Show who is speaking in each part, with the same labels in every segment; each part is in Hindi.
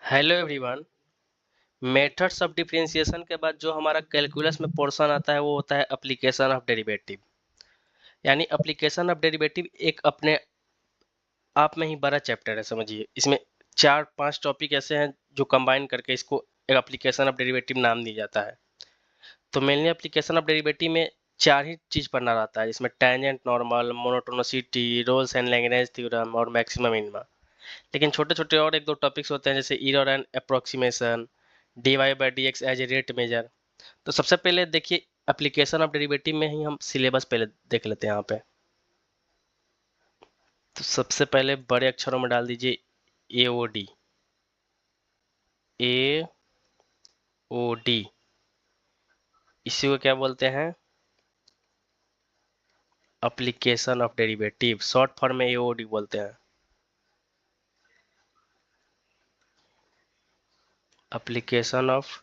Speaker 1: Hello everyone. Methods of differentiation के बाद जो हमारा कैलकुलस में पोर्शन आता है वो होता है एप्लीकेशन ऑफ डेरिवेटिव। यानी एप्लीकेशन ऑफ डेरिवेटिव एक अपने आप में ही बड़ा चैप्टर है। समझिए, इसमें 4-5 टॉपिक ऐसे हैं जो कंबाइन करके इसको एक एप्लीकेशन ऑफ डेरिवेटिव नाम दिया जाता है। तो मेनली एप्लीकेशन ऑफ डेरिवेटिव में 4 ही चीज पढ़ना रहता है, जिसमें tangent, normal, monotonicity, Rolle's and Lagrange theorem और मैक्सिमम मिनिमा। लेकिन छोटे छोटे और एक दो टॉपिक्स होते हैं, जैसे error and approximation, d Y by D x as a rate measure. तो सबसे पहले देखिए, एप्लीकेशन ऑफ डेरिवेटिव में ही हम सिलेबस पहले देख लेते हैं यहाँ पे। तो सबसे पहले बड़े अक्षरों में डाल दीजिए ए ओ डी। ए ओ डी इसी को क्या बोलते हैं? Application of derivative, short form में ए ओ डी बोलते हैं। Application of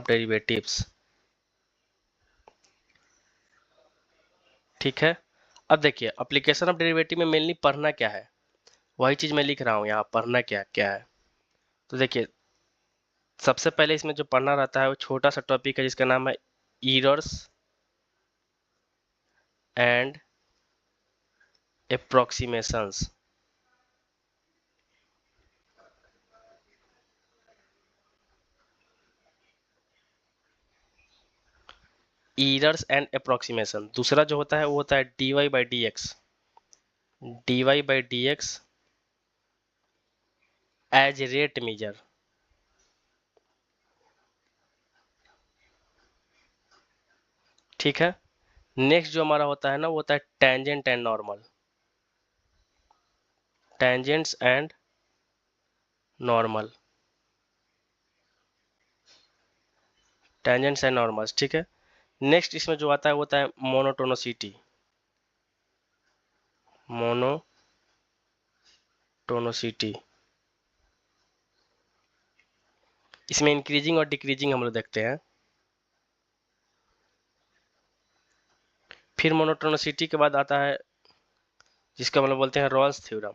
Speaker 1: derivatives. ठीक है। अब देखिए, एप्लीकेशन ऑफ डेरिवेटिव में मेनली पढ़ना क्या है, वही चीज मैं लिख रहा हूँ यहाँ। पढ़ना क्या क्या है, तो देखिए, सबसे पहले इसमें जो पढ़ना रहता है वो छोटा सा टॉपिक है जिसका नाम है errors and approximations. Errors and approximation. दूसरा जो होता है वो होता है d Y by D x. D Y by D x as rate measure. ठीक है। नेक्स्ट जो हमारा होता है ना, वो होता है tangent and normal. Tangents and normal. Tangents and normals. ठीक है। नेक्स्ट इसमें जो आता है वो होता है मोनोटोनिसिटी। मोनोटोनिसिटी। इसमें इंक्रीजिंग और डिक्रीजिंग हम लोग देखते हैं। फिर मोनोटोनिसिटी के बाद आता है जिसको हम लोग बोलते हैं रॉल्स थ्योरम।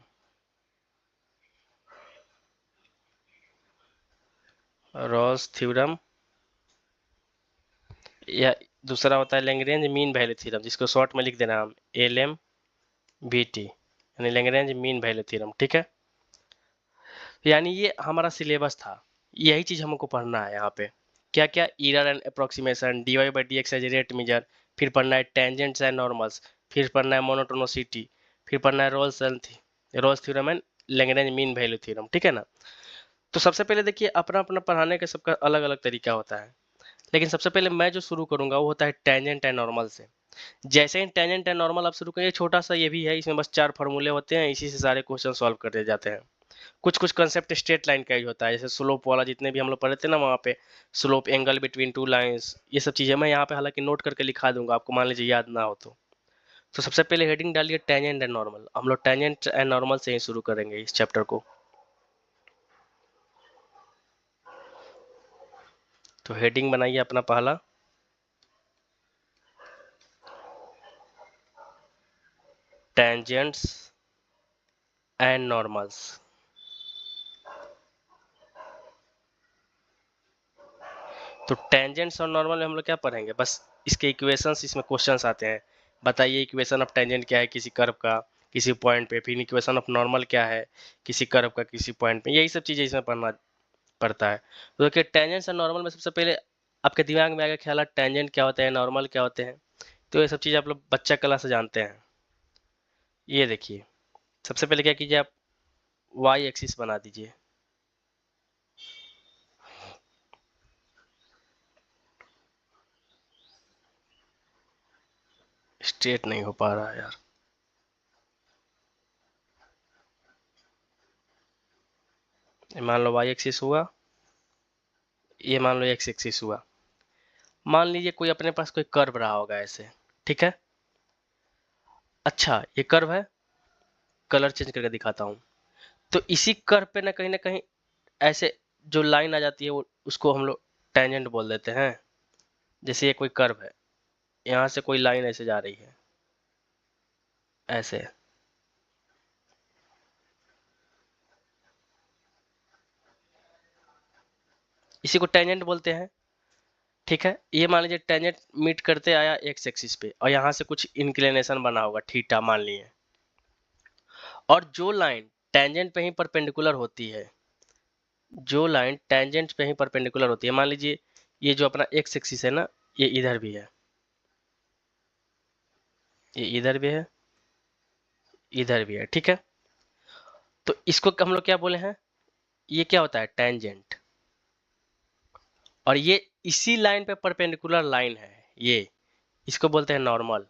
Speaker 1: रॉल्स थ्योरम, या दूसरा होता है लैग्रेंज मीन वैल्यू थ्योरम, जिसको शॉर्ट में लिख देना हम एल एम बी टी, यानी लैग्रेंज मीन वैल्यू थ्योरम। ठीक है। यानी ये हमारा सिलेबस था, यही चीज हमको पढ़ना है यहाँ पे। क्या क्या? Error and approximation, d Y by D x as rate measure, फिर पढ़ना है टेंजेंट्स एंड नॉर्मल्स, फिर पढ़ना है मोनोटोनिसिटी, फिर पढ़ना है Rolle's theorem and Lagrange mean value theorem. ठीक है ना। तो सबसे पहले देखिए, अपना अपना पढ़ाने का सबका अलग अलग तरीका होता है, लेकिन सबसे पहले मैं जो शुरू करूंगा वो होता है टेंजेंट एंड नॉर्मल से। जैसे ही टेंजेंट एंड नॉर्मल आप शुरू करिए, छोटा सा ये भी है, इसमें बस 4 फार्मूले होते हैं, इसी से सारे क्वेश्चन सॉल्व कर दिए जाते हैं। कुछ कुछ कंसेप्ट स्ट्रेट लाइन का ही होता है, जैसे स्लोप वाला जितने भी हम लोग पढ़े थे ना वहाँ पे, slope, angle between two lines, ये सब चीजें मैं यहाँ पे हालांकि नोट करके लिखा दूंगा, आपको मान लीजिए याद ना हो तो सबसे पहले हेडिंग डालिए टेंजेंट एंड नॉर्मल। हम लोग टेंजेंट एंड नॉर्मल से ही शुरू करेंगे इस चैप्टर को। तो हेडिंग बनाइए अपना पहला, टेंजेंट्स एंड नॉर्मल्स। तो टेंजेंट्स और नॉर्मल में हम लोग क्या पढ़ेंगे, बस इसके इक्वेशंस, इसमें क्वेश्चंस आते हैं। बताइए इक्वेशन ऑफ टेंजेंट क्या है किसी कर्व का किसी पॉइंट पे, फिर इक्वेशन ऑफ नॉर्मल क्या है किसी कर्व का किसी पॉइंट पे, यही सब चीजें इसमें पढ़ना पड़ता है। तो देखिए, टेंजेंट्स और नॉर्मल में सबसे पहले आपके दिमाग में आएगा ख्याल, टेंजेंट क्या होते हैं, नॉर्मल क्या होते हैं। तो ये सब चीज़ आप लोग बच्चा कला से जानते हैं। ये देखिए, सबसे पहले क्या कीजिए, आप वाई एक्सिस बना दीजिए। स्ट्रेट नहीं हो पा रहा है यार। मान लो वाई एक्सिस हुआ, ये मान लो एक्स एक्सिस हुआ। मान लीजिए कोई अपने पास कोई कर्व रहा होगा ऐसे। ठीक है। अच्छा, ये कर्व है, कलर चेंज करके दिखाता हूँ। तो इसी कर्व पे ना कहीं ऐसे जो लाइन आ जाती है वो, उसको हम लोग टेंजेंट बोल देते हैं। जैसे ये कोई कर्व है, यहाँ से कोई लाइन ऐसे जा रही है, ऐसे, इसी को टेंजेंट बोलते हैं। ठीक है, ये मान लीजिए टेंजेंट मीट करते आया एक्स एक्सिस पे और यहाँ से कुछ इंक्लिनेशन बना होगा थीटा मान लिए, और जो लाइन टेंजेंट पे ही परपेंडिकुलर होती है, जो लाइन टेंजेंट पे ही परपेंडिकुलर होती है, मान लीजिए ये जो अपना एक्स एक्सिस है ना, ये इधर भी है, ये इधर भी है, इधर भी है। ठीक है, तो इसको हम लोग क्या बोले हैं, ये क्या होता है, टेंजेंट, और ये इसी लाइन पे परपेंडिकुलर लाइन है, ये इसको बोलते हैं नॉर्मल।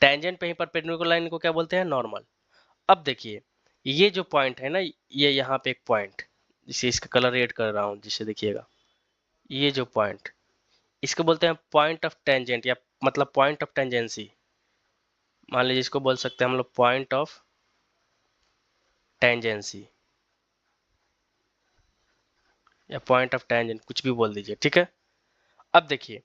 Speaker 1: टेंजेंट पे ही परपेंडिकुलर लाइन को क्या बोलते हैं, नॉर्मल। अब देखिए ये जो पॉइंट है ना, ये यहाँ पे एक पॉइंट, जिसे इसका कलर रेड कर रहा हूँ, जिसे देखिएगा, ये जो पॉइंट, इसको बोलते हैं पॉइंट ऑफ टेंजेंट, या मतलब पॉइंट ऑफ टेंजेंसी। मान लीजिए इसको बोल सकते हैं हम लोग पॉइंट ऑफ टेंजेंसी, या पॉइंट ऑफ टेंजेंट, कुछ भी बोल दीजिए। ठीक है, अब देखिए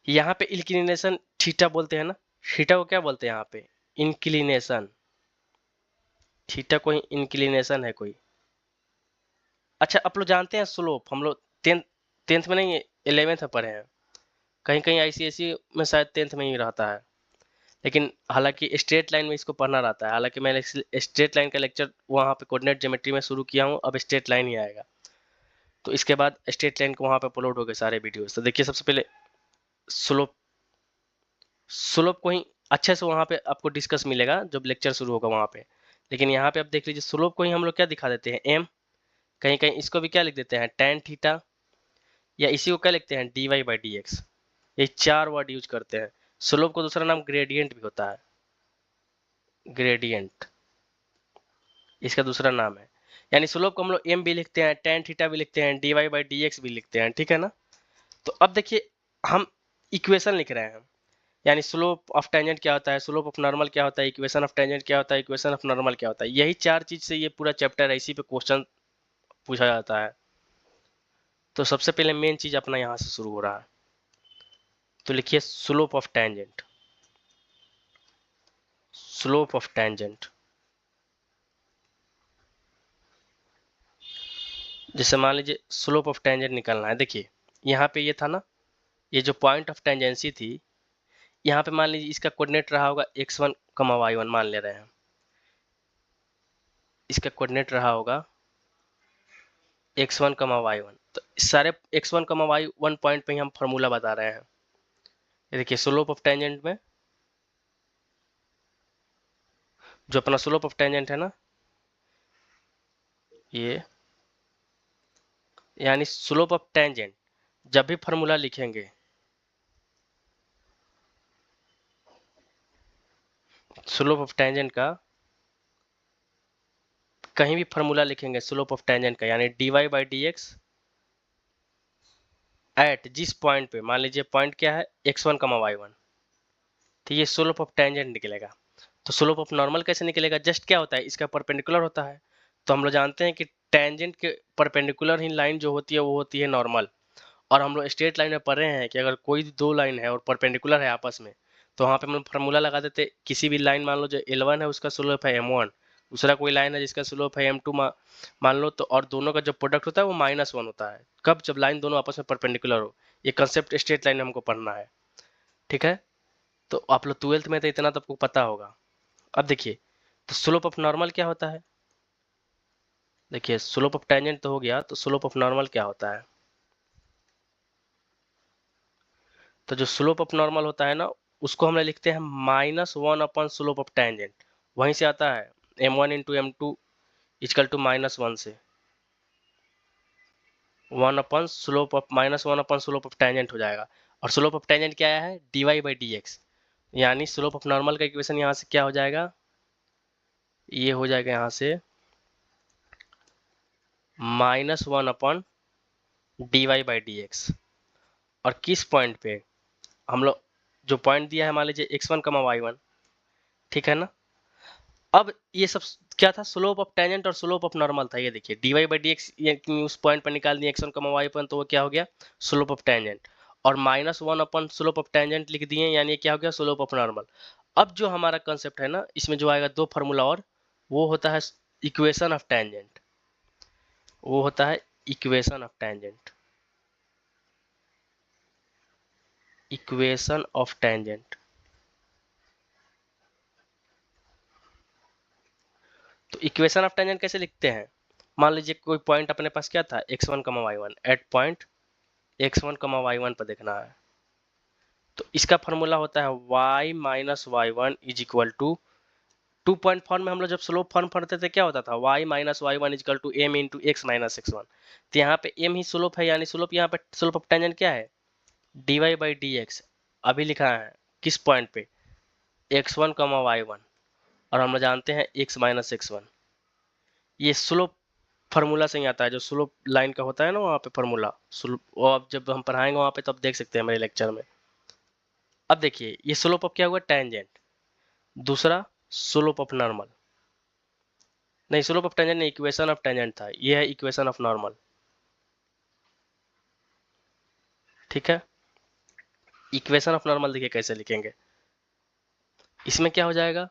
Speaker 1: यहाँ पे इंक्लिनेशन थीटा बोलते हैं ना, थीटा को क्या बोलते हैं यहाँ पे, इंक्लिनेशन, थीटा कोई इंक्लिनेशन है कोई। अच्छा, आप लोग जानते हैं स्लोप, हम लोग टेंथ में नहीं, 11th में पढ़े हैं, कहीं कहीं आईसीएसई में शायद 10th में ही रहता है, लेकिन हालांकि स्ट्रेट लाइन में इसको पढ़ना रहता है। हालांकि मैंने स्ट्रेट लाइन का लेक्चर वहाँ पे कोऑर्डिनेट ज्योमेट्री में शुरू किया हूँ, अब स्ट्रेट लाइन ही आएगा, तो इसके बाद स्ट्रेट लाइन को वहाँ पे अपलोड हो गए सारे वीडियोस। तो देखिए सबसे पहले स्लोप, स्लोप को ही अच्छे से वहाँ पे आपको डिस्कस मिलेगा जब लेक्चर शुरू होगा वहाँ पे, लेकिन यहाँ पे आप देख लीजिए स्लोप को ही हम लोग क्या दिखा देते हैं, एम, कहीं कहीं इसको भी क्या लिख देते हैं, tan थीटा, या इसी को क्या लिखते हैं, dy/dx। ये 4 वर्ड यूज करते हैं। स्लोप को दूसरा नाम ग्रेडियंट भी होता है, ग्रेडियंट इसका दूसरा नाम है। यानी स्लोप को हम लोग एम भी लिखते हैं, tan थीटा भी लिखते हैं, dy/dx भी लिखते हैं। ठीक है ना, तो अब देखिए हम इक्वेशन लिख रहे हैं, यानी स्लोप ऑफ टेंजेंट क्या होता है, स्लोप ऑफ नॉर्मल क्या होता है, इक्वेशन ऑफ टेंजेंट क्या होता है, इक्वेशन ऑफ नॉर्मल क्या होता है, यही 4 चीज से ये पूरा चैप्टर है, इसी पे क्वेश्चन पूछा जाता है। तो सबसे पहले मेन चीज अपना यहाँ से शुरू हो रहा है, तो लिखिए slope of tangent, slope of tangent. जैसे मान लीजिए स्लोप ऑफ टेंजेंट निकालना है, देखिए यहाँ पे ये था ना, ये जो पॉइंट ऑफ टेंजेंसी थी, यहाँ पे मान लीजिए इसका कोऑर्डिनेट रहा होगा x1, y1 मान ले रहे हैं, इसका कोऑर्डिनेट रहा होगा x1, y1, तो सारे x1, y1 पॉइंट पे ही हम फार्मूला बता रहे हैं। ये देखिए स्लोप ऑफ टेंजेंट में जो अपना स्लोप ऑफ टेंजेंट है ना, ये यानी स्लोप ऑफ टेंजेंट जब भी फार्मूला लिखेंगे, स्लोप ऑफ टेंजेंट का कहीं भी फार्मूला लिखेंगे स्लोप ऑफ टेंजेंट का, यानी dy/dx एट जिस पॉइंट पे, मान लीजिए पॉइंट क्या है, x1, y1, तो ये स्लोप ऑफ टेंजेंट निकलेगा। तो स्लोप ऑफ नॉर्मल कैसे निकलेगा, जस्ट क्या होता है, इसका परपेंडिकुलर होता है। तो हम लोग जानते हैं कि टेंजेंट के परपेंडिकुलर ही लाइन जो होती है वो होती है नॉर्मल, और हम लोग स्ट्रेट लाइन में पढ़ रहे हैं कि अगर कोई दो लाइन है और परपेंडिकुलर है आपस में, तो वहाँ पे हम लोग फार्मूला लगा देते, किसी भी लाइन मान लो जो L1 है उसका स्लोप है m1, दूसरा कोई लाइन है जिसका स्लोप है m2 मान लो, तो और दोनों का जो प्रोडक्ट होता है वो -1 होता है, कब, जब लाइन दोनों आपस में परपेंडिकुलर हो। ये कंसेप्ट स्ट्रेट लाइन में हमको पढ़ना है। ठीक है, तो आप लोग 12th में तो इतना तो आपको पता होगा। अब देखिए तो स्लोप ऑफ नॉर्मल क्या होता है, देखिए स्लोप ऑफ टेंजेंट तो हो गया, तो स्लोप ऑफ नॉर्मल क्या होता है, तो जो स्लोप ऑफ नॉर्मल होता है ना, उसको हम लिखते हैं -1 अपन स्लोप ऑफ टेंजेंट, वहीं से आता है m1 into m2 equal to -1 से 1 upon slope of -1 upon slope of tangent हो जाएगा। और स्लोप ऑफ टेंजेंट क्या है, dy/dx, यानी स्लोप ऑफ नॉर्मल का इक्वेशन यहाँ से क्या हो जाएगा, ये हो जाएगा यहाँ से -1 अपन dy/dx, और किस पॉइंट पे, हम लोग जो पॉइंट दिया है मान लीजिए x1, y1, ठीक है ना। अब ये सब क्या था, स्लोप ऑफ टेंजेंट और स्लोप ऑफ नॉर्मल था। ये देखिए dy/dx उस पॉइंट पर निकाल दिया x1, y1, तो वो क्या हो गया, स्लोप ऑफ टेंजेंट। और -1 अपन स्लोप ऑफ टेंजेंट लिख दिए, यानी क्या हो गया स्लोप ऑफ नॉर्मल। अब जो हमारा कंसेप्ट है ना, इसमें जो आएगा दो फार्मूला और, वो होता है इक्वेशन ऑफ टेंजेंट, वो होता है equation of tangent, equation of tangent. तो इक्वेशन ऑफ टेंजेंट कैसे लिखते हैं, मान लीजिए कोई पॉइंट अपने पास क्या था x1, y1, eight point x1, y1 पर देखना है, तो इसका फॉर्मूला होता है y minus Y one is equal to, 2 point form में हम लोग जब स्लोप फॉर्म पढ़ते थे क्या होता था, y minus Y one is equal to m into x minus x one. तो यहाँ पे m ही स्लोप है, यानी स्लोप यहाँ पे स्लोप ऑफ टेंजेंट क्या है dy बाई डी एक्स। अभी लिखा है किस पॉइंट पे x1, y1, और हम लोग जानते हैं x माइनस एक्स वन। ये स्लोप फार्मूला से ही आता है, जो स्लोप लाइन का होता है ना वहाँ पे फार्मूला स्लोप, वो अब जब हम पढ़ाएंगे वहाँ पे तब देख सकते हैं मेरे लेक्चर में। अब देखिए ये स्लोप ऑफ क्या हुआ टेंजेंट, दूसरा स्लोप ऑफ नॉर्मल, नहीं स्लोप ऑफ टेंजेंट नहीं, इक्वेशन ऑफ टेंजेंट था, ये है इक्वेशन ऑफ नॉर्मल। ठीक है, इक्वेशन ऑफ नॉर्मल देखिए कैसे लिखेंगे, इसमें क्या हो जाएगा,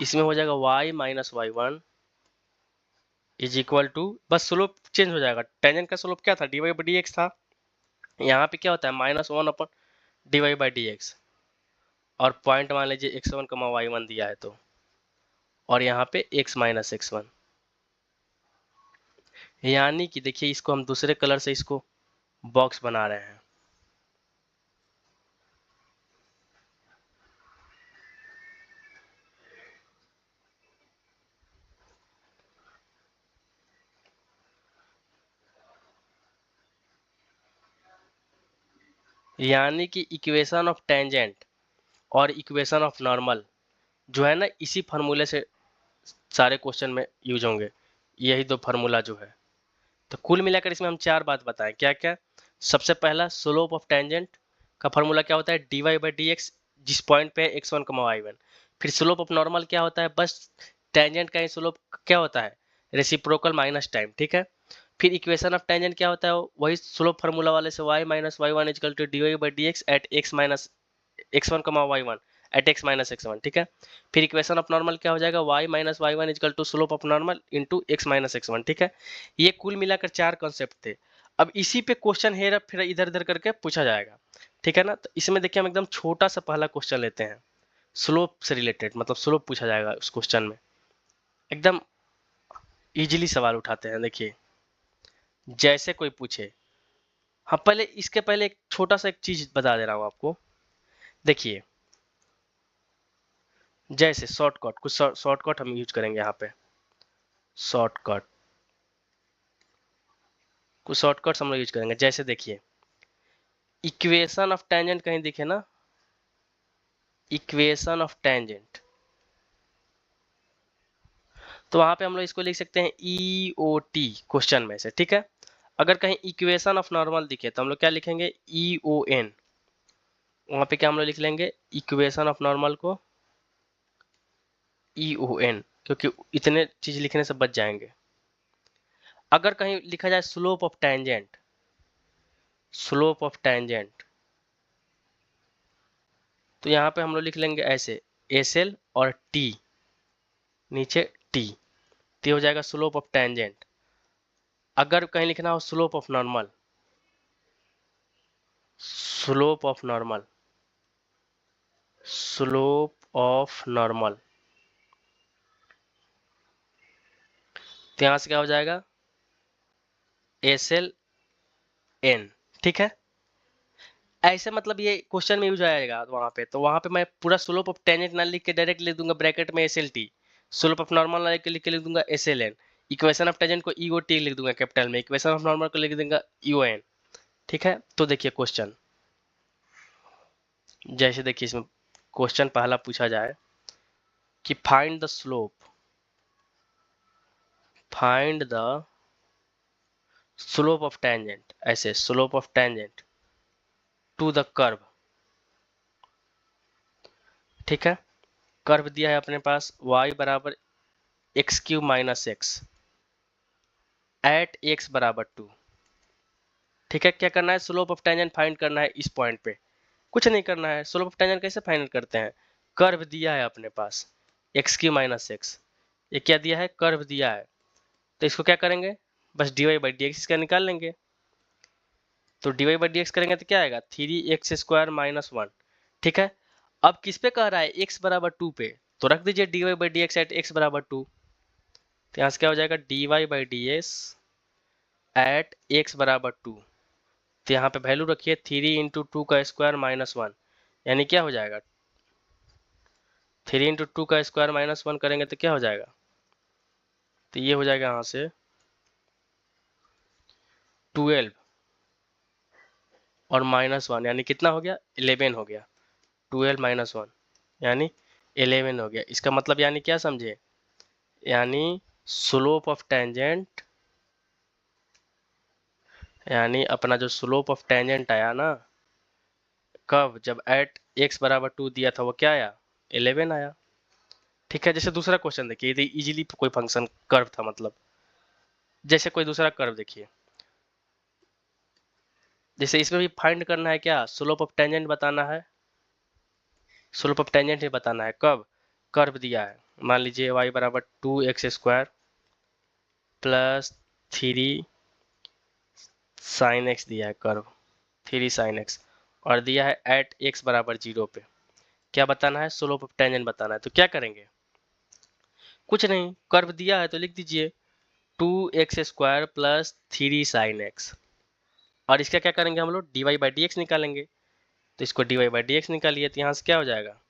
Speaker 1: इसमें हो जाएगा y minus Y one is equal to, बस स्लोप चेंज हो जाएगा, टेंजेंट का स्लोप क्या था D Y by D X था, यहाँ पे क्या होता है -1 upon D Y by D X, और पॉइंट मान लीजिए x1, y1 दिया है तो, और यहाँ पे x माइनस एक्स वन, यानी कि देखिए इसको हम दूसरे कलर से इसको बॉक्स बना रहे हैं। यानी कि इक्वेशन ऑफ टेंजेंट और इक्वेशन ऑफ नॉर्मल जो है ना, इसी फार्मूले से सारे क्वेश्चन में यूज होंगे, यही दो फार्मूला जो है। तो कुल मिलाकर इसमें हम चार बात बताएं, क्या क्या। सबसे पहला स्लोप ऑफ टेंजेंट का फार्मूला क्या होता है d Y by D x, जिस पॉइंट पे है x1, y1। फिर स्लोप ऑफ नॉर्मल क्या होता है, बस टेंजेंट का ही स्लोप क्या होता है रेसिप्रोकल माइनस टाइम। ठीक है, फिर इक्वेशन ऑफ टेंजेंट क्या होता है, वही स्लोप फार्मूला वाले से y minus Y one is equal to D Y by D x at x minus x1, y1 at x minus x one. ठीक है, फिर इक्वेशन ऑफ नॉर्मल क्या हो जाएगा y minus Y one is equal to slope of normal into x minus x one. ठीक है, ये कुल मिलाकर चार कॉन्सेप्ट थे। अब इसी पे क्वेश्चन हेरा फिर इधर उधर करके पूछा जाएगा, ठीक है ना। तो इसमें देखिए हम एकदम छोटा सा पहला क्वेश्चन लेते हैं, स्लोप से रिलेटेड, मतलब स्लोप पूछा जाएगा उस क्वेश्चन में, एकदम इजीली सवाल उठाते हैं। देखिए जैसे कोई पूछे, हाँ पहले इसके पहले एक छोटा सा एक चीज बता दे रहा हूँ आपको। देखिए जैसे शॉर्टकट, कुछ शॉर्टकट हम यूज करेंगे यहाँ पे, शॉर्टकट, कुछ शॉर्टकट्स हम लोग यूज करेंगे। जैसे देखिए इक्वेशन ऑफ टेंजेंट कहीं दिखे ना, इक्वेशन ऑफ टेंजेंट, तो वहां पे हम लोग इसको लिख सकते हैं ई ओ टी क्वेश्चन में से। ठीक है, अगर कहीं इक्वेशन ऑफ नॉर्मल दिखे तो हम लोग क्या लिखेंगे ई ओ एन, वहां पे क्या हम लोग लिख लेंगे इक्वेशन ऑफ नॉर्मल को ई ओ एन, क्योंकि इतने चीज लिखने से बच जाएंगे। अगर कहीं लिखा जाए slope of tangent, slope of tangent, तो यहाँ पे हम लोग लिख लेंगे ऐसे एस एल और टी, नीचे टी, तो हो जाएगा स्लोप ऑफ टेंजेंट। अगर कहीं लिखना हो slope of normal, slope of normal, slope of normal, तो यहां से क्या हो जाएगा एस एल एन। ठीक है, ऐसे मतलब ये क्वेश्चन में यूज आएगा वहां पे, तो वहां पे मैं पूरा स्लोप ऑफ टेंजेंट ना लिख के डायरेक्ट लिख दूंगा ब्रैकेट में S L T, slope of normal ना लिख के लिख दूंगा S L N, equation of tangent को ई ओ टी लिख दूंगा कैपिटल में, इक्वेशन ऑफ नॉर्मल को लिख दूंगा ई ओ एन। ठीक है, तो देखिए क्वेश्चन, जैसे देखिए इसमें क्वेश्चन पहला पूछा जाए कि find the slope, find the slope of tangent, ऐसे slope of tangent to the curve. ठीक है, कर्व दिया है अपने पास y बराबर X cube minus X at x बराबर 2। ठीक है, क्या करना है, स्लोप ऑफ टेंजेंट फाइंड करना है इस पॉइंट पे, कुछ नहीं करना है। स्लोप ऑफ टेंजेंट कैसे फाइंड करते हैं, कर्व दिया है अपने पास एक्स क्यू माइनस एक्स, ये क्या दिया है, कर्व दिया है, तो इसको क्या करेंगे, बस d Y by D x इसका निकाल लेंगे। तो d Y by D x करेंगे तो क्या आएगा, 3x² माइनस 1। ठीक है, अब किस पे कह रहा है, x बराबर 2 पे, तो रख दीजिए d Y by D x at x बराबर 2। तो यहाँ से क्या हो जाएगा, d Y by D x at x बराबर 2। तो यहाँ पे वैल्यू रखिए 3 × 2 का स्क्वायर माइनस 1, यानी क्या हो जाएगा, 3 × 2 का स्क्वायर माइनस 1 करेंगे तो क्या हो जाएगा, तो ये हो जाएगा यहाँ से 12 और माइनस 1, यानी कितना हो गया, 11 हो गया। 12 माइनस 1 यानी 11 हो गया। इसका मतलब यानी क्या समझे, यानी स्लोप ऑफ टेंजेंट, यानी अपना जो स्लोप ऑफ टेंजेंट आया ना, कब, जब एट एक्स बराबर 2 दिया था वो क्या आया, 11 आया। ठीक है, जैसे दूसरा क्वेश्चन देखिए, ये इजीली कोई फंक्शन कर्व था, मतलब जैसे कोई दूसरा कर्व देखिए, जैसे इसमें भी फाइंड करना है क्या, स्लोप ऑफ टेंजेंट बताना है, स्लोप ऑफ टेंजेंट ही बताना है, कब, कर्व दिया है, मान लीजिए y बराबर 2x² प्लस 3 sin x दिया है कर्व, 3 sin x, और दिया है एट x बराबर 0 पे, क्या बताना है, स्लोप ऑफ टेंजेंट बताना है। तो क्या करेंगे, कुछ नहीं, कर्व दिया है तो लिख दीजिए 2x² प्लस 3 sin x, और इसका क्या करेंगे हम लोग, d Y by D x निकालेंगे। तो इसको d Y by D x निकालिए, तो यहाँ से क्या हो जाएगा,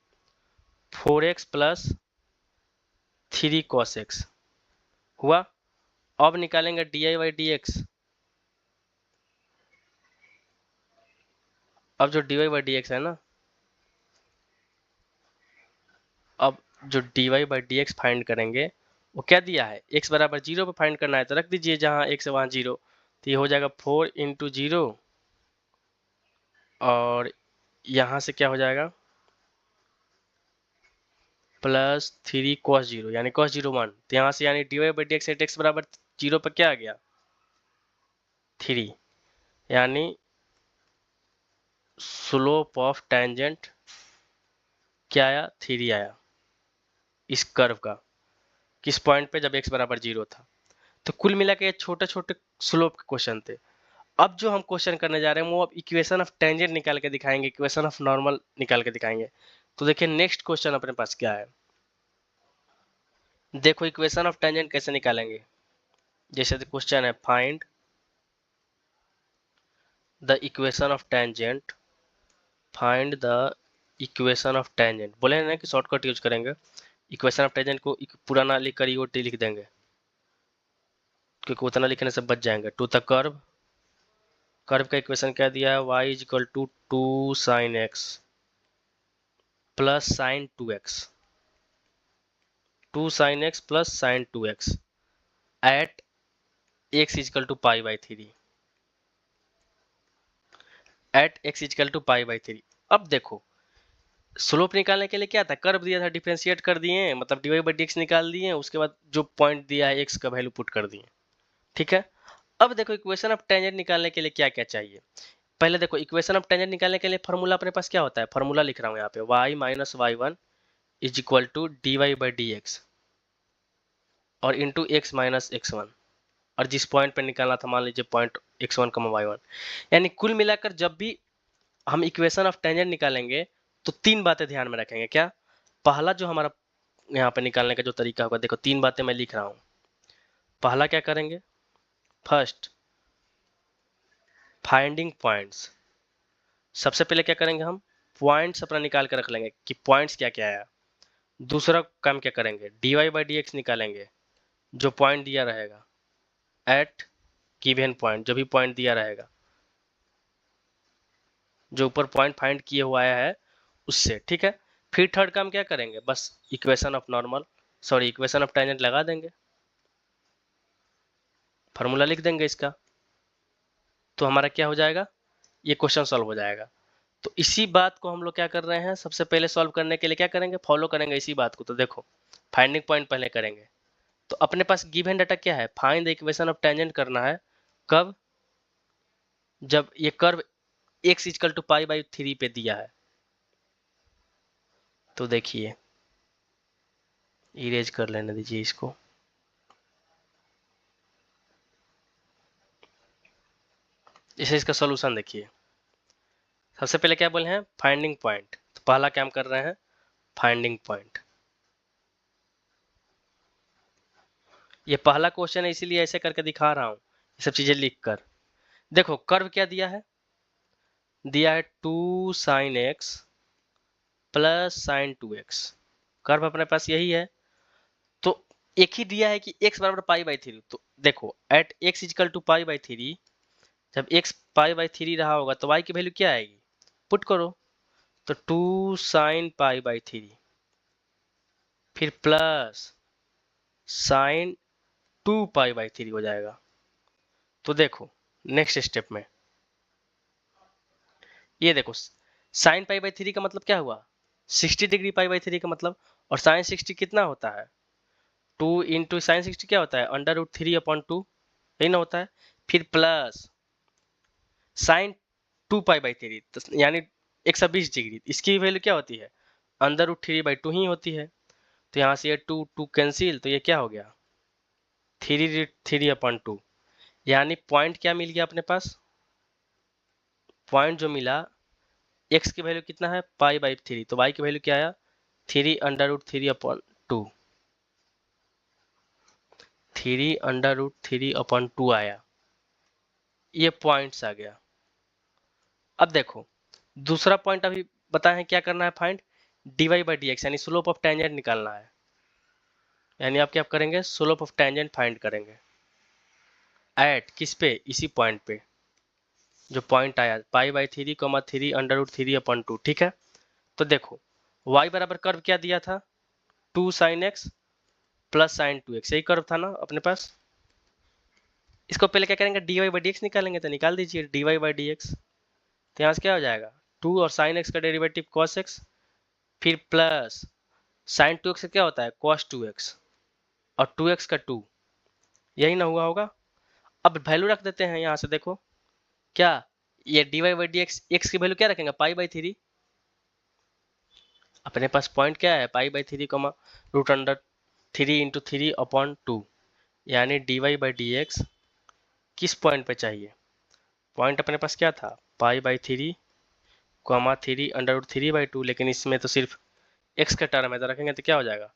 Speaker 1: 4x प्लस 3 cos x हुआ। अब निकालेंगे d i by D x, अब जो d Y by D x है ना, अब जो d Y by D x find करेंगे, वो क्या दिया है, x बराबर 0 पे फाइंड करना है, तो रख दीजिए जहाँ x है वहाँ 0, तो ये हो जाएगा 4 × 0, और यहाँ से क्या हो जाएगा, प्लस 3 cos 0, यानी cos 0 1, तो यहाँ से यानी d Y by D x at x बराबर 0 पर क्या आ गया, 3, यानी स्लोप ऑफ टेंजेंट क्या आया, 3 आया इस कर्व का, किस पॉइंट पे, जब x बराबर 0 था। तो कुल मिला के ये छोटे छोटे स्लोप के क्वेश्चन थे। अब जो हम क्वेश्चन करने जा रहे हैं वो अब इक्वेशन ऑफ टेंजेंट निकाल के दिखाएंगे, इक्वेशन ऑफ नॉर्मल निकाल के दिखाएंगे। तो देखिए नेक्स्ट क्वेश्चन अपने पास क्या है, देखो इक्वेशन ऑफ टेंजेंट कैसे निकालेंगे। जैसे क्वेश्चन है, find the equation of tangent, find the equation of tangent, बोले ना कि शॉर्टकट यूज करेंगे, इक्वेशन ऑफ टेंजेंट को पूरा ना लिख कर ईओटी लिख देंगे, क्योंकि उतना लिखने से बच जाएंगे। टू द कर्व, कर्व का इक्वेशन क्या दिया है, y is equal to 2 sin x plus sin 2x, 2 sin x plus sin 2x at x is equal to pi by 3, at x is equal to pi by 3। अब देखो स्लोप निकालने के लिए क्या था, कर्व दिया था, डिफरेंशिएट कर दिए, मतलब d Y by D x निकाल दिए, उसके बाद जो पॉइंट दिया है x का वैल्यू पुट कर दिए। ठीक है, अब देखो इक्वेशन ऑफ टेंजेंट निकालने के लिए क्या क्या चाहिए। पहले देखो इक्वेशन ऑफ टेंजेंट निकालने के लिए फार्मूला अपने पास क्या होता है, फार्मूला लिख रहा हूँ यहाँ पे, y minus Y one is equal to D Y by D X और into x minus x one, और जिस पॉइंट पे निकालना था मान लीजिए पॉइंट x1 वाई वन। यानी कुल मिलाकर जब भी हम इक्वेशन ऑफ टेंजेंट निकालेंगे तो तीन बातें ध्यान में रखेंगे। क्या, पहला जो हमारा यहाँ पे निकालने का जो तरीका होगा, देखो तीन बातें मैं लिख रहा हूँ। पहला क्या करेंगे, फर्स्ट फाइंडिंग पॉइंट्स, सबसे पहले क्या करेंगे, हम पॉइंट्स अपना निकाल कर रख लेंगे कि पॉइंट्स क्या क्या है। दूसरा काम क्या करेंगे, d Y by D x निकालेंगे, जो पॉइंट दिया रहेगा एट गिवन पॉइंट, जो भी पॉइंट दिया रहेगा, जो ऊपर पॉइंट फाइंड किए हुआ है उससे। ठीक है, फिर थर्ड काम क्या करेंगे, बस equation of normal, sorry equation of tangent लगा देंगे, फार्मूला लिख देंगे इसका, तो हमारा क्या हो जाएगा, ये क्वेश्चन सॉल्व हो जाएगा। तो इसी बात को हम लोग क्या कर रहे हैं, सबसे पहले सॉल्व करने के लिए क्या करेंगे, फॉलो करेंगे इसी बात को। तो देखो फाइंडिंग पॉइंट पहले करेंगे, तो अपने पास गिवन डाटा क्या है, find the equation of tangent करना है, कब, जब ये curve x equal to pi by 3 पे दिया है। तो देखिए, इरेज कर लेने दीजिए इसको। इसे इसका सॉल्यूशन देखिए। सबसे पहले क्या बोले हैं, फाइंडिंग पॉइंट। तो पहला क्या हम कर रहे हैं, फाइंडिंग पॉइंट। ये पहला क्वेश्चन है इसीलिए ऐसे करके दिखा रहा हूं, ये सब चीजें लिख कर। देखो कर्व क्या दिया है, दिया है 2 sine x plus sign 2x। Curve अपने पास यही है। तो एक ही दिया है कि x बराबर पाई बाई 3। तो देखो at x is equal to pi by 3, जब x पाई बाई 3 रहा होगा तो y की वैल्यू क्या आएगी, पुट करो। तो 2 साइन पाई बाई 3 फिर प्लस साइन 2 पाई बाई 3 हो जाएगा। तो देखो नेक्स्ट स्टेप में ये देखो, साइन पाई बाई 3 का मतलब क्या हुआ, 60 डिग्री पाई बाई 3 का मतलब। और साइन 60 कितना होता है, 2 इंटू साइन 60 क्या होता है, अंडर रूट 3 अपॉन 2, यही ना होता है। फिर प्लस साइन 2 पाई बाई 3 यानी 120 डिग्री, इसकी वैल्यू क्या होती है, अंडर रूट 3 बाई 2 ही होती है। तो यहाँ से ये 2 2 कैंसिल, तो ये क्या हो गया, 3 अपॉन 2। यानी पॉइंट क्या मिल गया अपने पास, पॉइंट जो मिला, x की वैल्यू कितना है, पाई बाई 3, तो y की वैल्यू क्या आया, 3 under root 3 upon 2, 3 under root 3 upon 2 आया। ये पॉइंट्स आ गया। अब देखो दूसरा पॉइंट अभी बताए हैं क्या करना है, find dy by D x, यानी स्लोप ऑफ टेंजेंट निकालना है। यानी आप क्या करेंगे, स्लोप ऑफ टेंजेंट फाइंड करेंगे एट किस पे, इसी पॉइंट पे जो पॉइंट आया pi by 3 comma 3 under root 3 upon 2, ठीक है। तो देखो y बराबर कर्व क्या दिया था, 2 sine x plus sign 2x, यही कर्व था ना अपने पास। इसको पहले क्या करेंगे, dy बाई डी एक्स निकालेंगे। तो निकाल दीजिए dy बाई डी एक्स। तो यहाँ से क्या हो जाएगा, 2 और साइन एक्स का डेरिवेटिव cos x, फिर प्लस साइन 2x क्या होता है, cos 2x, और 2x का 2, यही ना हुआ होगा। अब वैल्यू रख देते हैं यहाँ से, देखो क्या, ये dy by D x, x की वैल्यू क्या रखेंगे, पाई बाई 3। अपने पास पॉइंट क्या है, पाई बाई 3 कमा रूट अंडर 3 इंटू 3 अपॉन 2, यानी dy बाई डी एक्स किस पॉइंट पे चाहिए, पॉइंट अपने पास क्या था, pi by 3 comma 3 under root 3 by 2, लेकिन इसमें तो सिर्फ x का टर्म है, तो रखेंगे तो क्या हो जाएगा,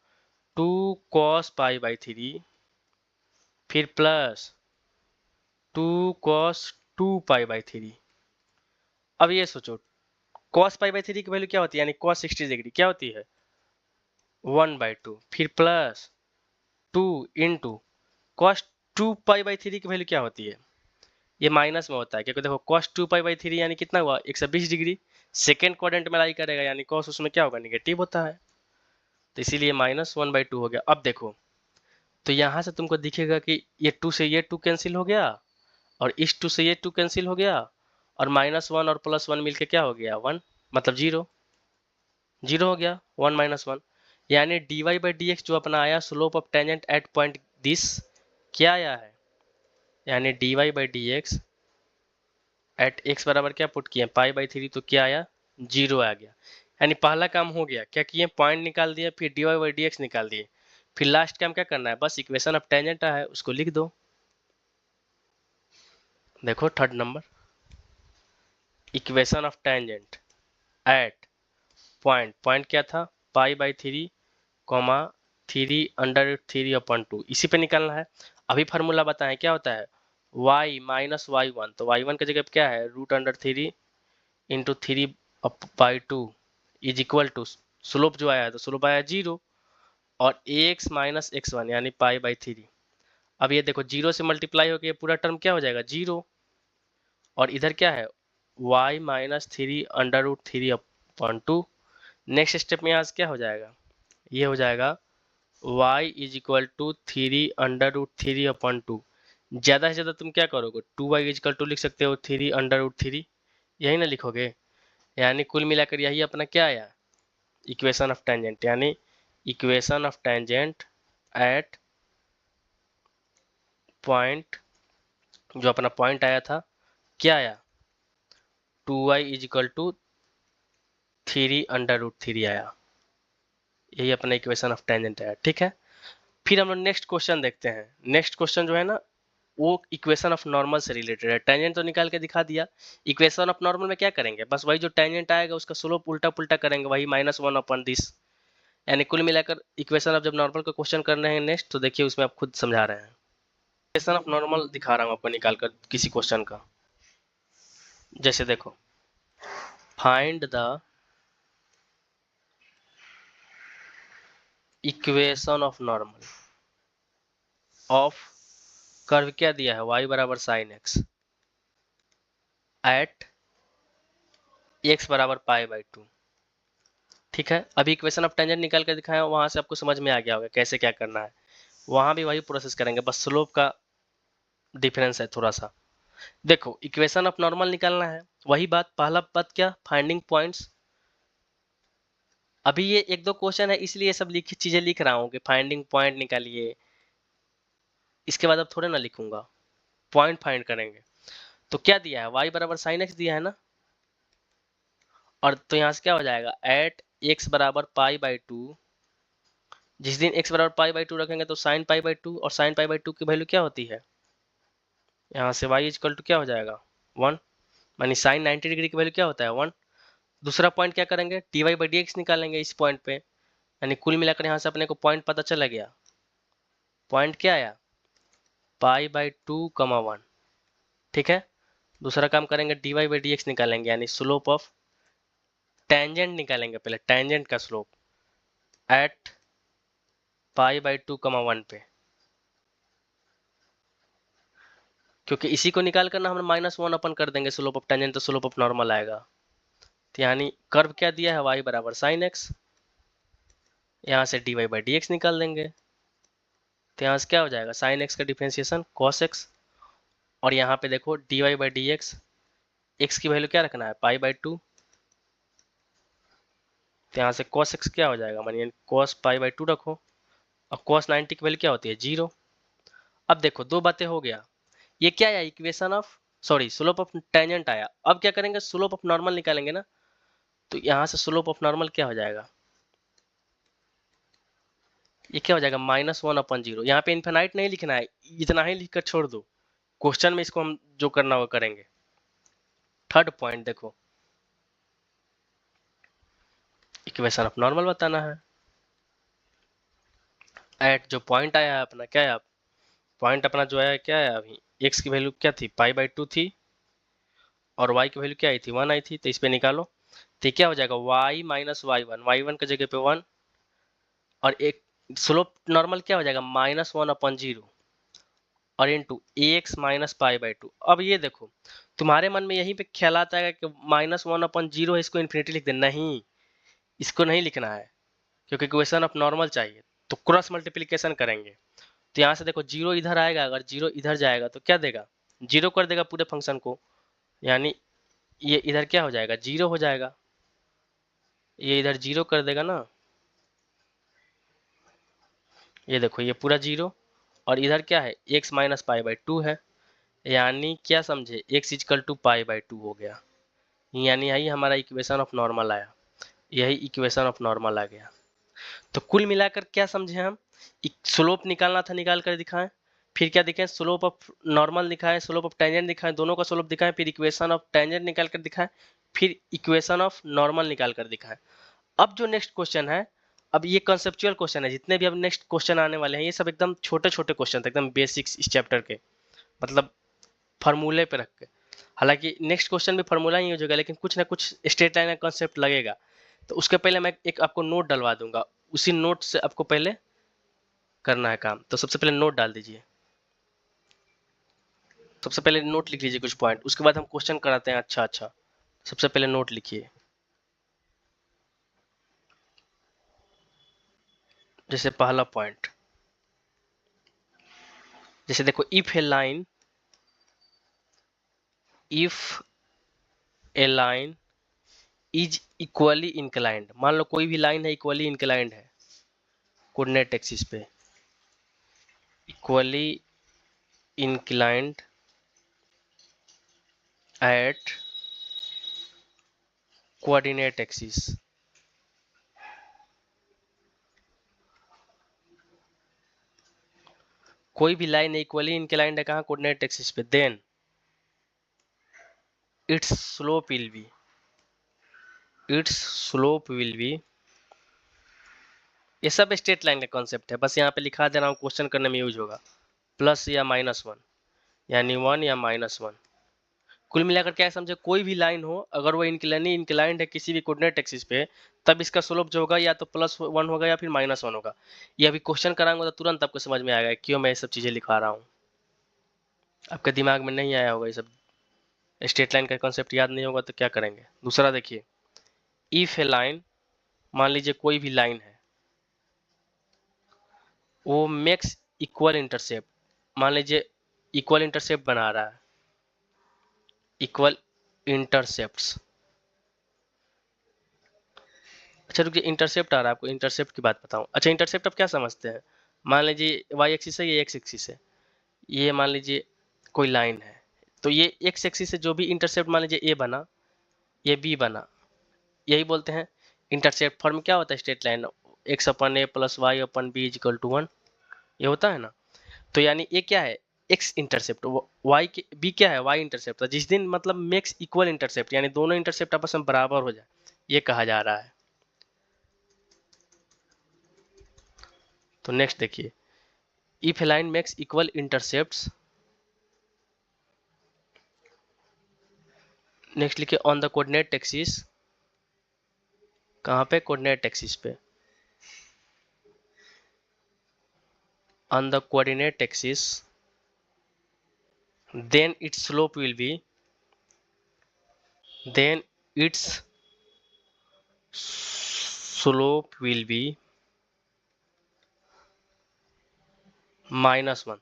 Speaker 1: 2 कॉस पाई बाई 3 फिर प्लस 2 कॉस 2 पाई बाई 3। अब ये सोचो cos पाई बाई 3 की वैल्यू क्या होती है, यानी cos 60 डिग्री क्या होती है, 1/2, फिर plus 2 into cos 2 pi by 3 की वैल्यू क्या होती है, ये माइनस में होता है क्योंकि देखो cos 2 पाई बाई 3 यानी कितना हुआ, 120 डिग्री। सेकेंड क्वाड्रेंट में लाई करेगा, यानी cos उसमें क्या होगा, निगेटिव होता है। तो इसीलिए -1/2 हो गया। अब देखो तो यहाँ से तुमको दिखेगा कि ये 2 से ये 2 कैंसिल हो गया, और इस 2 से ये 2 कैंसिल हो गया, और -1 और +1 मिलके क्या हो गया, 1, मतलब 0, 0 हो गया, 1 -1। यानी dy बाई डी एक्स जो अपना आया, slope of tangent at point this, क्या आया है, यानी dy by D x at x बराबर क्या पुट किए, पाई बाई 3, तो क्या आया, 0 आ गया। यानी पहला काम हो गया, क्या किए, पॉइंट निकाल दिया, फिर dy बाई डी एक्स निकाल दिए। फिर लास्ट काम क्या करना है, बस इक्वेशन ऑफ टेंजेंट है उसको लिख दो। देखो third number, equation of tangent at point, point क्या था, pi by 3 comma 3 under 3 upon 2, इसी पे निकालना है। अभी फार्मूला बताएं क्या होता है, y माइनस y1, तो y1 की जगह पे क्या है, root under 3 into 3 by 2 is equal to, slope जो आया है तो स्लोप आया 0, और x माइनस x1 यानी पाई बाई 3। अब ये देखो 0 से मल्टीप्लाई होकर ये पूरा टर्म क्या हो जाएगा, 0, और इधर क्या है, y minus 3 under root 3 upon 2। Next step में यहाँ से क्या हो जाएगा, ये हो जाएगा y is equal to 3 under root 3 upon 2। ज़्यादा से ज़्यादा तुम क्या करोगे, 2y इज इक्वल टू लिख सकते हो 3 अंडर रूट 3, यही ना लिखोगे। यानी कुल मिलाकर यही अपना क्या आया, इक्वेशन ऑफ टेंजेंट, यानी equation of tangent at point, जो अपना पॉइंट आया था क्या आया, 2y इज इक्वल टू 3√3 आया। यही अपना इक्वेशन ऑफ टेंजेंट आया। ठीक है, फिर हम लोग नेक्स्ट क्वेश्चन देखते हैं। नेक्स्ट क्वेश्चन जो है ना वो इक्वेशन ऑफ नॉर्मल से रिलेटेड है। टेंजेंट तो निकाल के दिखा दिया, इक्वेशन ऑफ नॉर्मल में क्या करेंगे, बस वही जो टेंजेंट आएगा उसका स्लोप उल्टा पुल्टा करेंगे, वही -1/दिस। यानी कुल मिलाकर इक्वेशन ऑफ जब नॉर्मल का क्वेश्चन कर रहे हैं नेक्स्ट, तो देखिए उसमें आप खुद समझा रहे हैं। इक्वेशन ऑफ नॉर्मल दिखा रहा हूँ आपको निकाल कर किसी क्वेश्चन का। जैसे देखो, find the equation of normal of curve, क्या दिया है, y बराबर साइन एक्स एट x बराबर π/2। ठीक है, अभी इक्वेशन ऑफ टेंजेंट निकाल कर दिखाया, वहां से आपको समझ में आ गया होगा कैसे क्या करना है। वहां भी वही प्रोसेस करेंगे, बस स्लोप का डिफरेंस है थोड़ा सा। देखो इक्वेशन ऑफ नॉर्मल निकालना है, वही बात, पहला बात क्या, फाइंडिंग पॉइंट्स। अभी ये एक दो क्वेश्चन है इसलिए सब लिखी चीजें लिख रहा हूँ कि फाइंडिंग पॉइंट निकालिए, इसके बाद अब थोड़े ना लिखूंगा, पॉइंट फाइंड करेंगे। तो क्या दिया है, y बराबर साइन एक्स दिया है ना, और तो यहाँ से क्या हो जाएगा, एट x बराबर π/2। जिस दिन x बराबर π/2 रखेंगे तो साइन π/2, और साइन π/2 की वैल्यू क्या होती है, यहाँ से y इक्वल टू क्या हो जाएगा 1, मानी साइन 90 डिग्री की वैल्यू क्या होता है 1। दूसरा पॉइंट क्या करेंगे, dy/dx निकालेंगे इस पॉइंट पे, यानी कुल मिलाकर यहाँ से अपने को पॉइंट पता चला गया। पॉइंट क्या आया, π/2, 1। ठीक है, दूसरा काम करेंगे dy/dx निकालेंगे, यानी स्लोप ऑफ टेंजेंट निकालेंगे, पहले टेंजेंट का स्लोप एट π/2, 1 पे, क्योंकि इसी को निकाल कर ना हम -1 अपन कर देंगे स्लोप ऑफ टेंजेंट, तो स्लोप ऑफ नॉर्मल आएगा। तो यानी कर्व क्या दिया है, y बराबर साइन एक्स, यहाँ से dy/dx निकाल देंगे, तो यहाँ से क्या हो जाएगा, साइन एक्स का डिफरेंशिएशन cos x, और यहाँ पे देखो dy/dx, x की वैल्यू क्या रखना है π/2, तो यहाँ से cos x क्या हो जाएगा, मानिए cos π/2 रखो, और cos 90 की वैल्यू क्या होती है 0। अब देखो दो बातें हो गया, ये क्या आया, equation of, sorry slope of tangent आया। अब क्या करेंगे, स्लोप ऑफ नॉर्मल निकालेंगे ना, तो यहाँ से स्लोप ऑफ नॉर्मल क्या हो जाएगा, ये क्या हो जाएगा -1/0। यहाँ पे इन्फिनाइट नहीं लिखना है, इतना ही लिखकर छोड़ दो, क्वेश्चन में इसको हम जो करना वो करेंगे। थर्ड पॉइंट देखो, इक्वेशन ऑफ नॉर्मल बताना है, एट जो पॉइंट आया है अपना, क्या है पॉइंट अपना जो है क्या है, अभी x की वैल्यू क्या थी π/2 थी, और y की वैल्यू क्या आई थी 1 आई थी, तो इस पे निकालो, तो क्या हो जाएगा y - y1 की जगह पे 1, और एक स्लोप नॉर्मल क्या हो जाएगा -1/0, और इंटू ax - π/2। अब ये देखो तुम्हारे मन में यहीं पे ख्याल आता है कि -1/0 है, इसको इन्फिनिटी लिख दे, नहीं इसको नहीं लिखना है, क्योंकि इक्वेशन ऑफ नॉर्मल चाहिए, तो क्रॉस मल्टीप्लिकेशन करेंगे। तो यहाँ से देखो जीरो इधर आएगा, अगर जीरो इधर जाएगा तो क्या देगा, जीरो कर देगा पूरे फंक्शन को, यानी ये इधर क्या हो जाएगा, जीरो हो जाएगा, ये इधर जीरो कर देगा ना, ये देखो ये पूरा जीरो, और इधर क्या है x - π/2 है, यानी क्या समझे, x इक्वल टू π/2 हो गया, यानी यही हमारा इक्वेशन ऑफ नॉर्मल आया, यही इक्वेशन ऑफ नॉर्मल आ गया। तो कुल मिलाकर क्या समझे हम, स्लोप निकालना था निकाल कर दिखाएं, फिर क्या दिखाएं, स्लोप ऑफ नॉर्मल दिखाएं, स्लोप ऑफ टेंजेंट दिखाएं, दोनों का स्लोप दिखाएं, फिर इक्वेशन ऑफ टेंजेंट निकाल कर दिखाएं, फिर इक्वेशन ऑफ नॉर्मल निकाल कर दिखाएं। अब जो नेक्स्ट क्वेश्चन है, अब ये कंसेप्चुअल क्वेश्चन है, जितने भी अब नेक्स्ट क्वेश्चन आने वाले हैं ये सब एकदम छोटे छोटे क्वेश्चन थे, एकदम बेसिक्स इस चैप्टर के, मतलब फार्मूले पे रख के। हालांकि नेक्स्ट क्वेश्चन भी फार्मूला ही हो जाएगा, लेकिन कुछ ना कुछ स्ट्रेट लाइन का कॉन्सेप्ट लगेगा, तो उसके पहले मैं एक आपको नोट डलवा दूंगा, उसी नोट से आपको पहले करना है काम। तो सबसे पहले नोट डाल दीजिए, सबसे पहले नोट लिख लीजिए कुछ पॉइंट, उसके बाद हम क्वेश्चन कराते हैं। अच्छा अच्छा, सबसे पहले नोट लिखिए, जैसे पहला पॉइंट, जैसे देखो if a line is equally inclined, मान लो कोई भी लाइन है इक्वली इंक्लाइंड है कोऑर्डिनेट एक्सिस पे, equally inclined at coordinate axis. कोई भी लाइन इक्वली इंक्लाइंड है कहाँ, कोऑर्डिनेट एक्सिस पे, then its slope will be, its slope will be, ये सब स्ट्रेट लाइन का कॉन्सेप्ट है, बस यहाँ पे लिखा दे रहा हूँ, क्वेश्चन करने में यूज होगा, प्लस या -1, यानी 1 या -1। कुल मिलाकर क्या समझे, कोई भी लाइन हो अगर वो इंक्लाइंड है किसी भी कोऑर्डिनेट एक्सिस पे, तब इसका स्लोप जो होगा या तो +1 होगा या फिर -1 होगा। ये अभी क्वेश्चन कराऊंगा तो तुरंत आपको समझ में आएगा क्यों मैं ये सब चीजें लिखा रहा हूँ। आपके दिमाग में नहीं आया होगा ये सब, स्ट्रेट लाइन का कॉन्सेप्ट याद नहीं होगा तो क्या करेंगे। दूसरा देखिए, इफ ए लाइन, मान लीजिए कोई भी लाइन है, वो मेक्स इक्वल इंटरसेप्ट, मान लीजिए इक्वल इंटरसेप्ट बना रहा है, इक्वल इंटरसेप्ट्स। अच्छा रुकिए, इंटरसेप्ट आ रहा है, आपको इंटरसेप्ट की बात बताऊं। अच्छा इंटरसेप्ट आप क्या समझते हैं, मान लीजिए वाई एक्सिस है, ये एक्स एक्सिस है, ये मान लीजिए कोई लाइन है, तो ये एक्स एक्सिस से जो भी इंटरसेप्ट, मान लीजिए ए बना, ये बी बना, यही बोलते हैं इंटरसेप्ट। फॉर्म क्या होता है स्ट्रेट लाइन, x/a + y/b = 1, ये होता है ना। तो यानी ये क्या है, एक्स इंटरसेप्ट, वाई के बी क्या है, वाई इंटरसेप्ट। जिस दिन मतलब मेक्स इक्वल इंटरसेप्ट, यानी दोनों इंटरसेप्ट आपस में बराबर हो जाए, ये कहा जा रहा है। तो नेक्स्ट देखिए, if a line makes equal intercepts, next लिखिए ऑन द कोऑर्डिनेट एक्सिस, कहाँ पे, कोऑर्डिनेट एक्सिस पे, on the coordinate axis, then its slope will be, then its slope will be -1।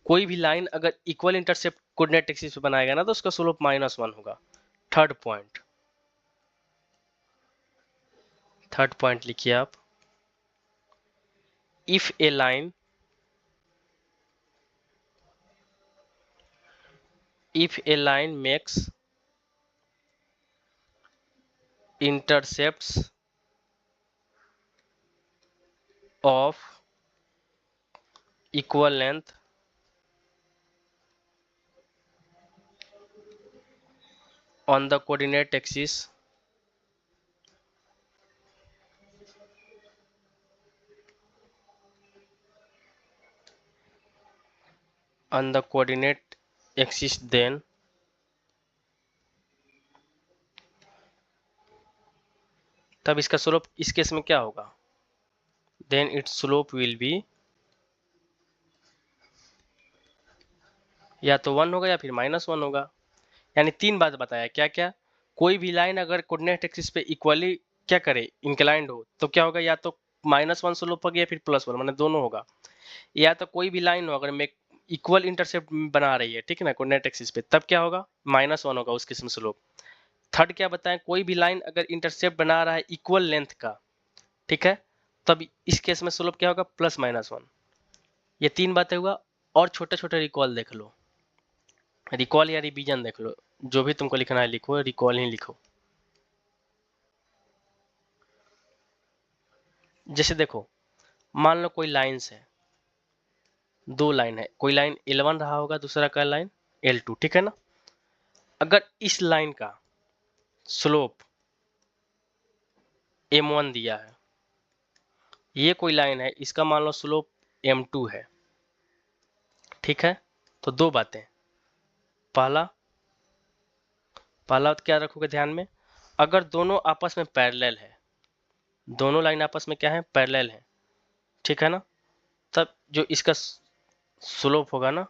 Speaker 1: कोई भी लाइन अगर इक्वल इंटरसेप्ट कोऑर्डिनेट एक्सिस पे बनाएगा ना तो उसका स्लोप -1 होगा। थर्ड पॉइंट लिखिए आप, if a line, if a line makes intercepts of equal length on the coordinate axis, on the coordinate axis, then तब इसका स्लोप इस केस में क्या होगा, then its slope will be या तो 1 होगा या फिर -1 होगा। यानी तीन बात बताया, क्या क्या, कोई भी लाइन अगर कोऑर्डिनेट एक्सिस पे इक्वली क्या करे, इंक्लाइंड हो, तो क्या होगा, या तो -1 स्लोप होगा या फिर +1, माने दोनों होगा। या तो कोई भी लाइन हो अगर मैं इक्वल इंटरसेप्ट बना रही है, ठीक है ना, कोऑर्डिनेट एक्सिस पे, तब क्या होगा, -1 होगा उस किस्म स्लोप। थर्ड क्या बताएं, कोई भी लाइन अगर इंटरसेप्ट बना रहा है इक्वल लेंथ का, ठीक है, तब इस केस में स्लोप क्या होगा, +-1। ये तीन बातें हुआ, और छोटे छोटे रिकॉल देख लो, रिकॉल या रिवीजन देख लो, जो भी तुमको लिखना है लिखो, रिकॉल ही लिखो। जैसे देखो, मान लो कोई लाइन्स है, दो लाइन है, कोई लाइन L1 रहा होगा, दूसरा का लाइन L2, ठीक है ना। अगर इस लाइन का स्लोप M1 दिया है, ये कोई लाइन है, इसका मान लो स्लोप M2 है, ठीक है। तो दो बातें, पहला क्या रखोगे ध्यान में, अगर दोनों आपस में पैरेलल है, दोनों लाइन आपस में क्या है, पैरेलल है, ठीक है ना, तब जो इसका स्लोप होगा ना,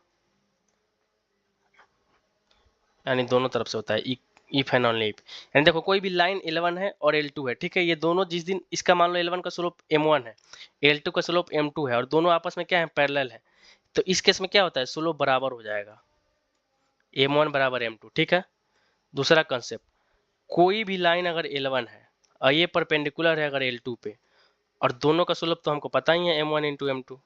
Speaker 1: यानी दोनों तरफ से होता है, इफ एंड ओनली इफ। यानी देखो कोई भी लाइन L1 है और L2 है, ठीक है, ये दोनों जिस दिन इसका मान लो L1 का स्लोप M1 है, L2 का स्लोप M2 है, और दोनों आपस में क्या है, पैरेलल है, तो इस केस में क्या होता है, स्लोप बराबर हो जाएगा, M1 = M2, ठीक है। दूसरा कंसेप्ट, कोई भी लाइन अगर L1 है और ये परपेंडिकुलर है अगर L2 पे, और दोनों का स्लोप तो हमको पता ही है M1 × M2,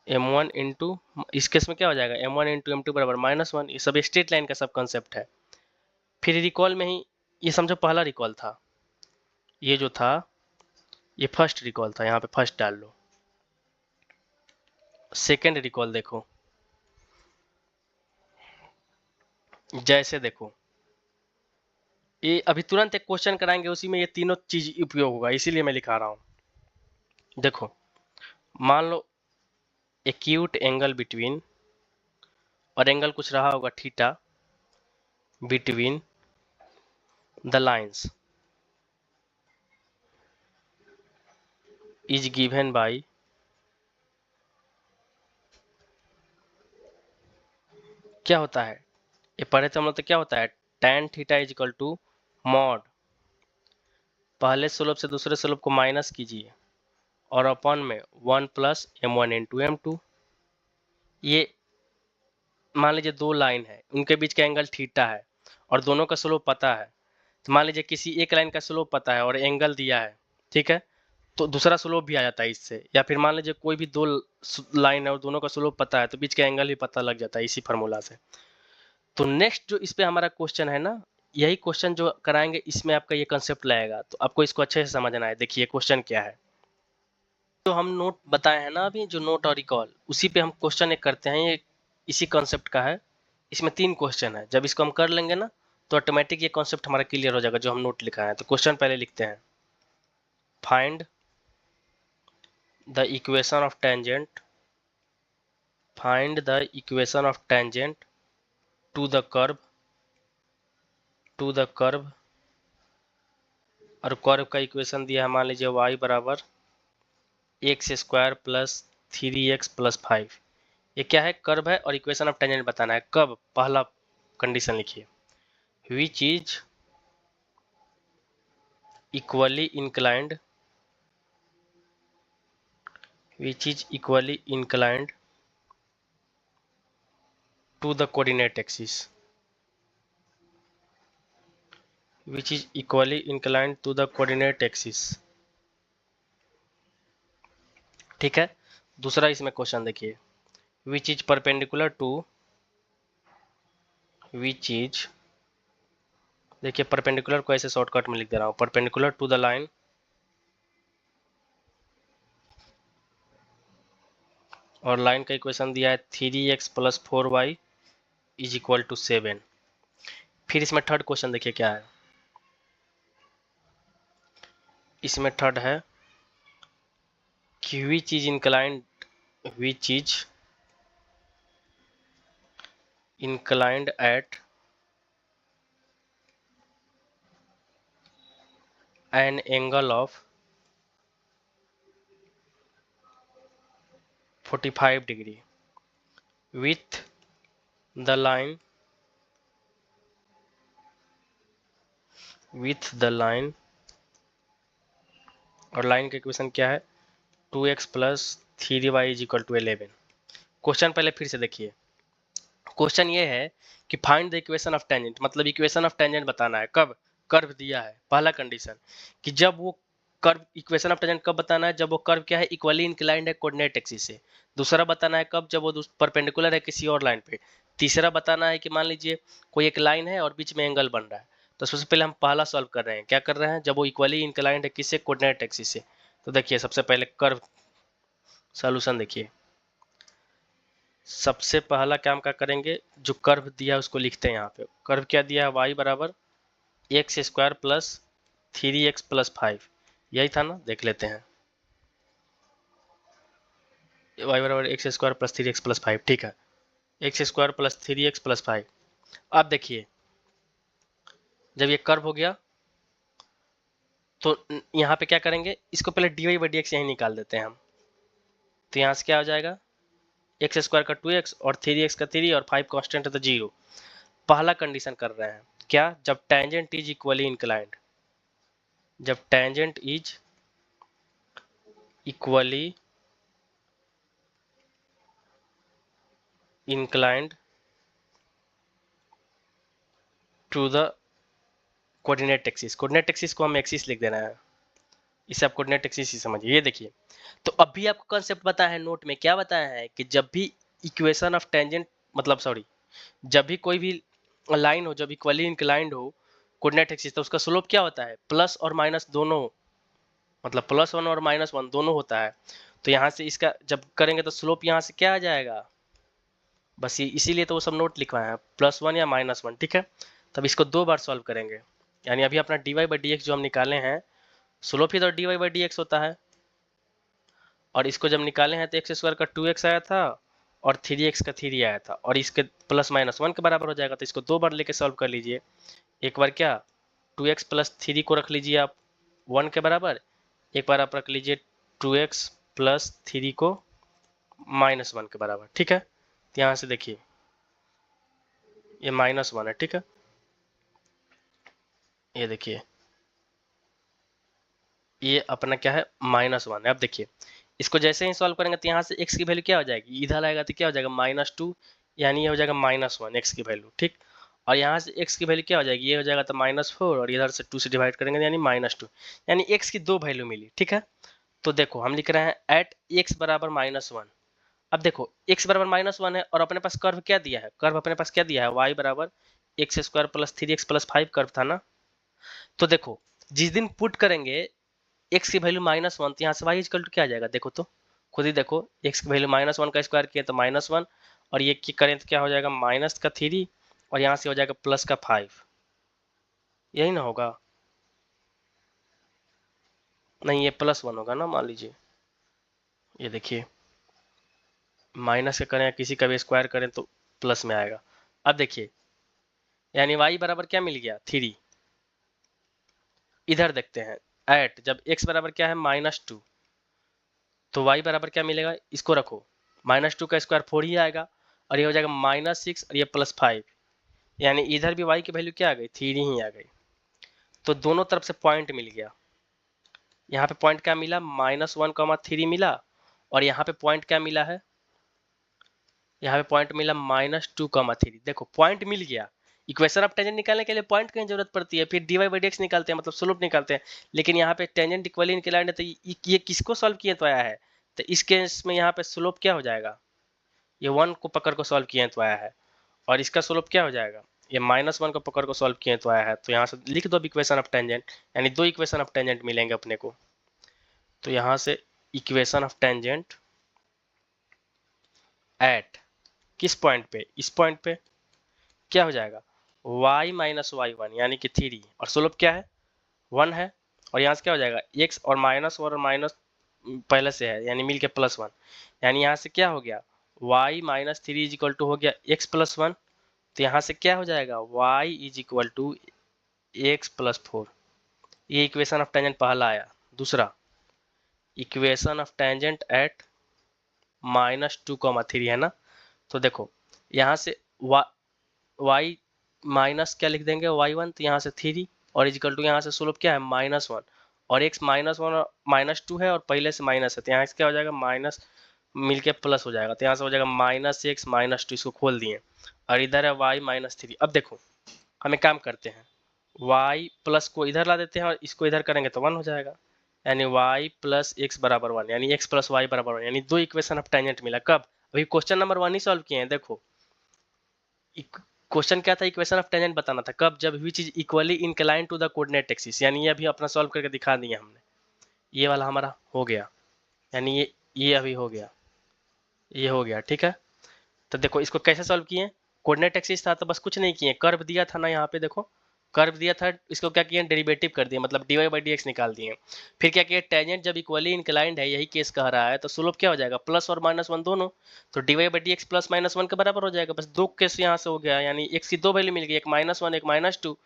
Speaker 1: M1 इंटू, इस केस में क्या हो जाएगा, M1 × M2 = -1। ये सब स्ट्रेट लाइन का सब कंसेप्ट है। फिर रिकॉल में ही ये समझो पहला रिकॉल था, ये जो था ये फर्स्ट रिकॉल था, यहाँ पे फर्स्ट डाल लो। सेकेंड रिकॉल देखो, जैसे देखो ये अभी तुरंत एक क्वेश्चन कराएंगे, उसी में ये तीनों चीज उपयोग होगा, इसीलिए मैं लिखा रहा हूं। देखो मान लो एक्यूट एंगल बिटवीन, और एंगल कुछ रहा होगा theta, between the lines is given by क्या होता है, ये पढ़े तो हम लोग, तो क्या होता है tan theta is equal to mod, पहले स्लोप से दूसरे स्लोप को माइनस कीजिए और अपन में 1 प्लस m1 इंटू m2। ये मान लीजिए दो लाइन है, उनके बीच का एंगल थीटा है और दोनों का स्लोप पता है, तो मान लीजिए किसी एक लाइन का स्लोप पता है और एंगल दिया है, ठीक है, तो दूसरा स्लोप भी आ जाता है इससे। या फिर मान लीजिए कोई भी दो लाइन है और दोनों का स्लोप पता है, तो बीच का एंगल भी पता लग जाता है इसी फार्मूला से। तो नेक्स्ट जो इस पे हमारा क्वेश्चन है ना, यही क्वेश्चन जो कराएंगे इसमें आपका ये कंसेप्ट लगेगा, तो आपको इसको अच्छे से समझना है। देखिए क्वेश्चन क्या है, जो हम नोट बताए हैं ना अभी, जो नोट और रिकॉल, उसी पे हम क्वेश्चन एक करते हैं, ये इसी कॉन्सेप्ट का है। इसमें 3 क्वेश्चन है, जब इसको हम कर लेंगे ना तो ऑटोमेटिक ये कॉन्सेप्ट हमारा क्लियर हो जाएगा जो हम नोट लिखा है। तो क्वेश्चन पहले लिखते हैं, find the equation of tangent, find the equation of tangent to the curve, to the curve, और कर्व का इक्वेशन दिया है मान लीजिए y बराबर x square plus 3x plus 5। ये क्या है, कर्व है और इक्वेशन ऑफ टेंजेंट बताना है। कब, पहला कंडीशन लिखिए, which is equally inclined, which is equally inclined to the coordinate axis, which is equally inclined to the coordinate axis। ठीक है, दूसरा इसमें क्वेश्चन देखिए, which is perpendicular to, which is, देखिए परपेंडिकुलर को ऐसे शॉर्टकट में लिख दे रहा हूँ, परपेंडिकुलर टू द लाइन, और लाइन का इक्वेशन दिया है 3x plus 4y is equal to 7। फिर इसमें थर्ड क्वेश्चन देखिए क्या है, इसमें थर्ड है कि which is inclined, which is inclined at an angle of 45 degree with the line, with the line, और लाइन का इक्वेशन क्या है 2x plus 3y is equal to 11। Question पहले फिर से देखिए, क्वेश्चन ये है कि find the equation of tangent, मतलब इक्वेशन ऑफ टेंजेंट बताना है। कब, कर्व दिया है, पहला कंडीशन कि जब वो कर्व, इक्वेशन ऑफ टेंजेंट कब बताना है, जब वो कर्व क्या है, इक्वली इंक्लाइंड है कोऑर्डिनेट एक्सिस से। दूसरा बताना है कब, जब वो परपेंडिकुलर है किसी और लाइन पे। तीसरा बताना है कि मान लीजिए कोई एक लाइन है और बीच में एंगल बन रहा है, तो सबसे पहले हम पहला सॉल्व कर रहे हैं, क्या कर रहे हैं, जब वो इक्वली इंक्लाइंड है किससे, कोऑर्डिनेट एक्सिस से। तो देखिए सबसे पहले कर्व सॉल्यूशन देखिए, सबसे पहला काम क्या करेंगे, जो कर्व दिया है उसको लिखते हैं। यहाँ पे कर्व क्या दिया है, y बराबर x square plus 3x plus 5, यही था ना, देख लेते हैं, y बराबर x square plus 3x plus 5, ठीक है, x square plus 3x plus 5। अब देखिए जब ये कर्व हो गया तो यहाँ पे क्या करेंगे, इसको पहले dy बाई डी एक्स यहीं निकाल देते हैं हम। तो यहाँ से क्या हो जाएगा, एक्स स्क्वायर का 2x और 3x का 3 और 5 कांस्टेंट है तो 0। पहला कंडीशन कर रहे हैं क्या, जब टेंजेंट इज इक्वली इंक्लाइंड, जब tangent is equally inclined to the coordinate axis, coordinate axis को हम एक्सिस लिख देना है, इसे आप कोऑर्डिनेट एक्सिस ही समझिए। ये देखिए, तो अभी आपको कॉन्सेप्ट बताया है, नोट में क्या बताया है कि जब भी इक्वेशन ऑफ टेंजेंट, मतलब सॉरी, जब भी कोई भी लाइन हो, जब इक्वली इंक्लाइंड हो कोऑर्डिनेट एक्सिस, तो उसका स्लोप क्या होता है, प्लस और माइनस दोनों, मतलब +1 और -1 दोनों होता है। तो यहाँ से इसका जब करेंगे तो स्लोप यहाँ से क्या आ जाएगा, बस ये इसीलिए तो वो सब नोट लिखवाए हैं, +1 या -1, ठीक है। तब इसको 2 बार सॉल्व करेंगे, यानी अभी अपना dy/dx जो हम निकाले हैं, स्लोप ही तो dy/dx होता है, और इसको जब निकाले हैं तो x² का 2x आया था और 3x का 3 आया था, और इसके +-1 के बराबर हो जाएगा। तो इसको 2 बार लेके सॉल्व कर लीजिए। एक बार क्या 2x + 3 को रख लीजिए आप 1 के बराबर, एक बार आप रख लीजिए 2x + 3 को -1 के बराबर, ठीक है। तो यहाँ से देखिए ये -1 है, ठीक है। ये देखिए ये अपना क्या है, -1 है। अब देखिए इसको जैसे ही सॉल्व करेंगे तो यहाँ से x की वैल्यू क्या हो जाएगी, इधर आएगा तो क्या हो जाएगा -2, यानी ये हो जाएगा -1 x की वैल्यू, ठीक। और यहाँ से x की वैल्यू क्या हो जाएगी, ये हो जाएगा तो -4, और इधर से 2 से डिवाइड करेंगे यानी -2, यानी x की 2 वैल्यू मिली, ठीक है। तो देखो हम लिख रहे हैं एट x बराबर -1। अब देखो x बराबर -1 है और अपने पास कर्व क्या दिया है, कर्व अपने पास क्या दिया है, y बराबर x² + 3x + 5 कर्व था ना। तो देखो जिस दिन पुट करेंगे x की वैल्यू -1, तो यहाँ से y इक्वल टू क्या आ जाएगा, देखो तो खुद ही देखो, x की वैल्यू -1 का स्क्वायर किया तो -1, और ये करें तो क्या हो जाएगा -3, और यहाँ से हो जाएगा +5, यही ना होगा, नहीं ये +1 होगा ना, मान लीजिए। ये देखिए माइनस का करें या किसी का भी स्क्वायर करें तो प्लस में आएगा। अब देखिए यानी y बराबर क्या मिल गया, 3। इधर देखते हैं एट जब x बराबर क्या है -2, तो y बराबर क्या मिलेगा, इसको रखो, -2 का स्क्वायर 4 ही आएगा, और ये हो जाएगा -6 और ये +5, यानी इधर भी y की वैल्यू क्या आ गई, 3 ही आ गई। तो दोनों तरफ से पॉइंट मिल गया। यहाँ पे पॉइंट क्या मिला, -1, 3 मिला, और यहाँ पे पॉइंट क्या मिला है, यहाँ पे पॉइंट मिला -2, 3। देखो पॉइंट मिल गया। इक्वेशन ऑफ टेंजेंट निकालने के लिए पॉइंट की जरूरत पड़ती है, फिर dy/dx निकालते हैं, मतलब स्लोप निकालते हैं। लेकिन यहाँ पे टेंजेंट इक्वली इंक्लाइंड है, तो ये किसको सॉल्व किए तो आया है, तो इस केस में यहाँ पे स्लोप क्या हो जाएगा, ये 1 को पकड़ को सॉल्व किए तो आया है, और इसका स्लोप क्या हो जाएगा, ये -1 को पकड़ को सॉल्व किए तो आया है। तो यहाँ से लिख दो इक्वेशन ऑफ टेंजेंट, यानी 2 इक्वेशन ऑफ टेंजेंट मिलेंगे अपने को। तो यहाँ से इक्वेशन ऑफ टेंजेंट एट किस पॉइंट पे, इस पॉइंट पे क्या हो जाएगा, y - y1 यानी कि 3, और स्लोप क्या है 1 है, और यहाँ से क्या हो जाएगा x, और माइनस और माइनस पहले से है यानी मिलके +1, यानी यहाँ से क्या हो गया y - 3 इज इक्वल टू हो गया x + 1। तो यहाँ से क्या हो जाएगा y is equal to x + 4। ये इक्वेशन ऑफ टेंजेंट पहला आया। दूसरा इक्वेशन ऑफ टेंजेंट एट -2, 3 है ना। तो देखो यहाँ से y माइनस क्या लिख देंगे y1, तो यहाँ से 3, और इजिकल टू यहाँ से स्लोप क्या है -1, और x -1 और -2 है, और पहले से माइनस है, तो यहाँ से क्या हो जाएगा माइनस मिलके प्लस हो जाएगा, तो यहाँ से हो जाएगा -x -2, इसको खोल दिए, और इधर है y -3। अब देखो हमें काम करते हैं, y प्लस को इधर ला देते हैं और इसको इधर करेंगे तो 1 हो जाएगा, यानी y + x बराबर 1, यानी x + y बराबर 1, यानी 2 इक्वेशन ऑफ टेंजेंट मिला। कब, अभी क्वेश्चन नंबर 1 ही सॉल्व किए हैं। देखो क्वेश्चन क्या था, इक्वेशन ऑफ टेंजेंट बताना था। कब, जब which is equally incline to the coordinate axis, यानी ये अभी अपना सॉल्व करके दिखा दिया हमने, ये वाला हमारा हो गया, यानी ये अभी हो गया, ये हो गया, ठीक है। तो देखो इसको कैसे सॉल्व किए, कोऑर्डिनेट एक्सिस था तो बस कुछ नहीं किए, कर्व दिया था ना, यहाँ पे देखो कर्व दिया था, इसको क्या किए डेरिवेटिव कर दिए, मतलब dy/dx निकाल दिए। फिर क्या किया, टेंजेंट जब इक्वली इंक्लाइंड है, यही केस कह रहा है, तो स्लोप क्या हो जाएगा प्लस और -1 दोनों, तो dy/dx +-1 के बराबर हो जाएगा। बस 2 केस यहाँ से हो गया, यानी x की 2 वैल्यू मिल गई, एक -1 एक -2।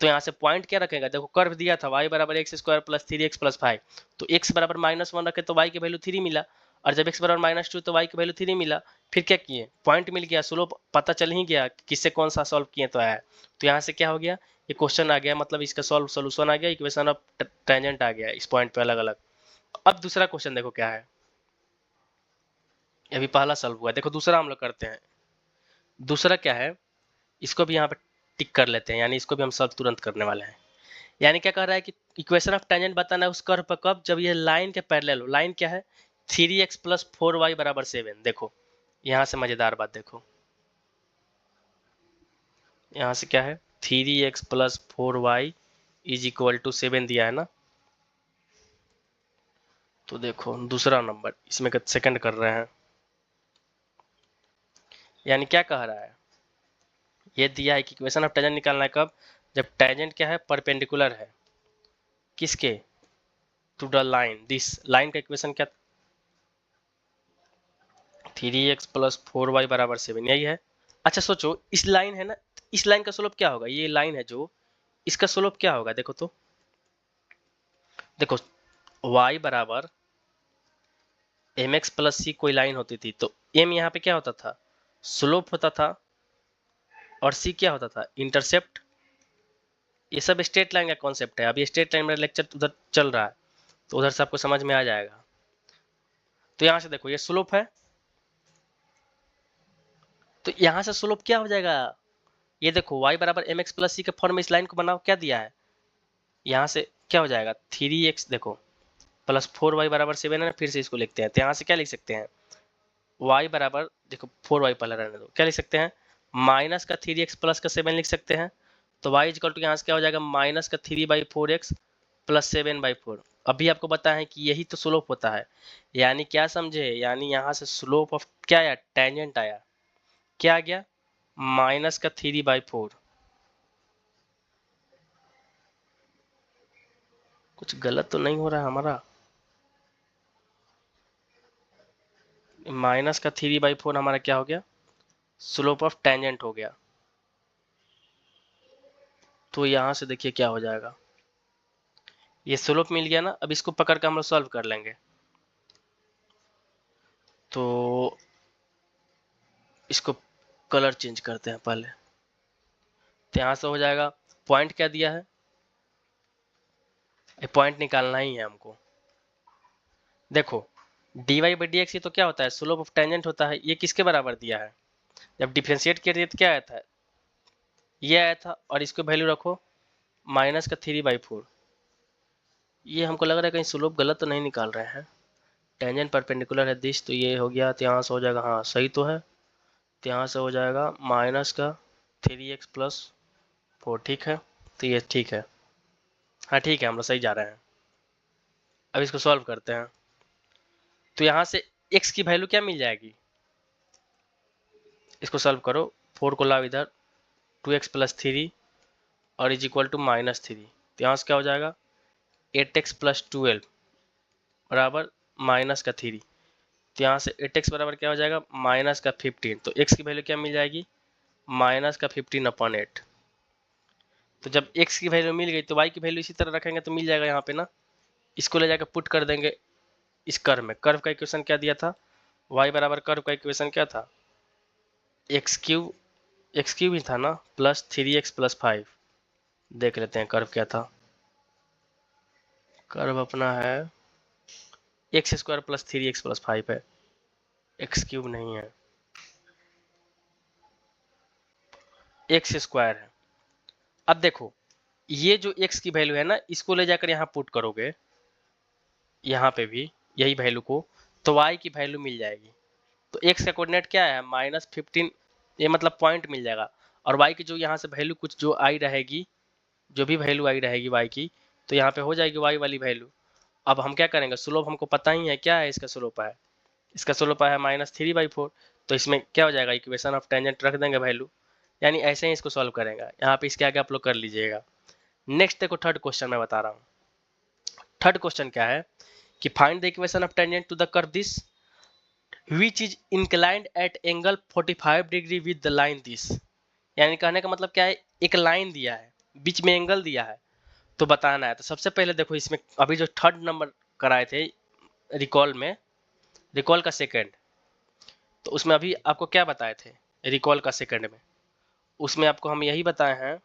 Speaker 1: तो यहाँ से पॉइंट क्या रखेगा, देखो कर्व दिया था y बराबर x² + 3x + 5, तो x बराबर -1 रखे तो y की वैल्यू 3 मिला, और जब x बराबर -2 तो y की वैल्यू 3 मिला। फिर क्या किए, पॉइंट मिल गया, स्लोप पता चल ही गया किससे कौन सा सॉल्व किए तो आया। तो यहाँ से क्या हो गया, ये क्वेश्चन आ गया, मतलब इसका सोल्यूशन आ गया, इक्वेशन ऑफ टेंजेंट आ गया इस पॉइंट पे अलग अलग। अब दूसरा क्वेश्चन देखो क्या है, अभी पहला सॉल्व हुआ, देखो दूसरा हम लोग करते हैं। दूसरा क्या है, इसको भी यहाँ पे टिक कर लेते हैं, यानी इसको भी हम सॉल्व तुरंत करने वाले हैं। यानी क्या कह रहा है कि इक्वेशन ऑफ टेंजेंट बताना है उस कर्व पर, कब, जब ये लाइन के पैरेलल हो। लाइन क्या है 3x + 4y = 7। देखो यहाँ से मजेदार बात देखो, यहाँ से क्या है 3x plus 4y is equal to 7 दिया है ना। तो देखो दूसरा नंबर इसमें सेकंड कर रहे हैं, यानी क्या कह रहा है, ये दिया है कि इक्वेशन ऑफ टेंजेंट निकालना है कब, जब टेंजेंट क्या है, परपेंडिकुलर है किसके, to the line, this line का इक्वेशन क्या, 3x प्लस 4y बराबर 7, यही है। अच्छा सोचो इस लाइन है ना, इस लाइन का स्लोप क्या होगा, ये लाइन है जो, इसका स्लोप क्या होगा, देखो तो, देखो y बराबर mx प्लस सी कोई लाइन होती थी तो m यहाँ पे क्या होता था, स्लोप होता था, और c क्या होता था, इंटरसेप्ट। ये सब स्ट्रेट लाइन का कॉन्सेप्ट है, अभी स्ट्रेट लाइन मेरा लेक्चर उधर चल रहा है तो उधर से आपको समझ में आ जाएगा। तो यहाँ से देखो ये स्लोप है, तो यहाँ से स्लोप क्या हो जाएगा, ये देखो y बराबर mx प्लस सी के फॉर्म में इस लाइन को बनाओ, क्या दिया है, यहाँ से क्या हो जाएगा 3x देखो प्लस 4y बराबर 7 है ना, फिर से इसको लिखते हैं, तो यहाँ से क्या लिख सकते हैं, y बराबर देखो 4y पहले रहने दो, क्या लिख सकते हैं, माइनस का 3x प्लस का 7 लिख सकते हैं। तो y इक्वल टू यहाँ से क्या हो जाएगा, माइनस का 3/4x प्लस 7/4। अभी आपको बताया है कि यही तो स्लोप होता है, यानी क्या समझे, यानी यहाँ से स्लोप ऑफ क्या आया, टेंजेंट आया, क्या आ गया, माइनस का 3/4। कुछ गलत तो नहीं हो रहा है हमारा, माइनस का 3/4 हमारा क्या हो गया, स्लोप ऑफ टेंजेंट हो गया। तो यहाँ से देखिए क्या हो जाएगा, ये स्लोप मिल गया ना, अब इसको पकड़ कर हम लोग सॉल्व कर लेंगे। तो इसको कलर चेंज करते हैं पहले, तो यहाँ से हो जाएगा, पॉइंट क्या दिया है, ये पॉइंट निकालना ही है हमको। देखो dy/dx ये तो क्या होता है, स्लोप ऑफ टेंजेंट होता है, ये किसके बराबर दिया है, जब डिफरेंशिएट किया तो क्या आया था, ये आया था, और इसको वैल्यू रखो माइनस का 3/4। ये हमको लग रहा है कहीं स्लोप गलत तो नहीं निकाल रहे हैं, टेंजेंट परपेंडिकुलर है दिस, तो ये हो गया, तो यहाँ से हो जाएगा, हाँ सही तो है, तो यहाँ से हो जाएगा माइनस का 3x प्लस 4, ठीक है, तो ये ठीक है, हाँ ठीक है, हम लोग सही जा रहे हैं। अब इसको सॉल्व करते हैं, तो यहाँ से x की वैल्यू क्या मिल जाएगी, इसको सॉल्व करो, 4 को लाओ इधर, 2x प्लस 3 और इज इक्वल टू -3, तो यहाँ से क्या हो जाएगा, 8x प्लस 12 बराबर माइनस का 3, तो यहाँ से 8x बराबर क्या हो जाएगा, माइनस का 15, तो x की वैल्यू क्या मिल जाएगी, माइनस का 15/8। तो जब x की वैल्यू मिल गई तो y की वैल्यू इसी तरह रखेंगे तो मिल जाएगा यहाँ पे ना, इसको ले जाकर पुट कर देंगे इस कर्व में, कर्व का इक्वेशन क्या दिया था, y बराबर कर्व का इक्वेशन क्या था, x³ ही था ना, प्लस 3x प्लस 5। देख लेते हैं कर्व क्या था, कर्व अपना है x² प्लस 3x प्लस 5 है, x³ नहीं है, x² है। अब देखो ये जो x की वैल्यू है ना, इसको ले जाकर यहाँ पुट करोगे, यहाँ पे भी यही वैल्यू को, तो y की वैल्यू मिल जाएगी। तो x का कोऑर्डिनेट क्या है, -15, ये मतलब पॉइंट मिल जाएगा, और y की जो यहाँ से वैल्यू कुछ जो आई रहेगी, जो भी वैल्यू आई रहेगी y की, तो यहाँ पे हो जाएगी y वाली वैल्यू। अब हम क्या करेंगे, स्लोप हमको पता ही है, क्या है इसका स्लोप है, इसका स्लोप है -3/4, तो इसमें क्या हो जाएगा, इक्वेशन ऑफ टेंजेंट रख देंगे वैल्यू, यानी ऐसे ही इसको सॉल्व करेंगे, यहाँ पे इसके आगे आप लोग कर लीजिएगा। नेक्स्ट देखो थर्ड क्वेश्चन मैं बता रहा हूँ, थर्ड क्वेश्चन क्या है कि find the equation of tangent to the curve this which is inclined at angle 45 degree with the line this, यानी कहने का मतलब क्या है, एक लाइन दिया है, बीच में एंगल दिया है, तो बताना है। तो सबसे पहले देखो इसमें अभी जो थर्ड नंबर कराए थे रिकॉल में, रिकॉल का सेकंड, तो उसमें अभी आपको क्या बताए थे, रिकॉल का सेकंड में, उसमें आपको हम यही बताए हैं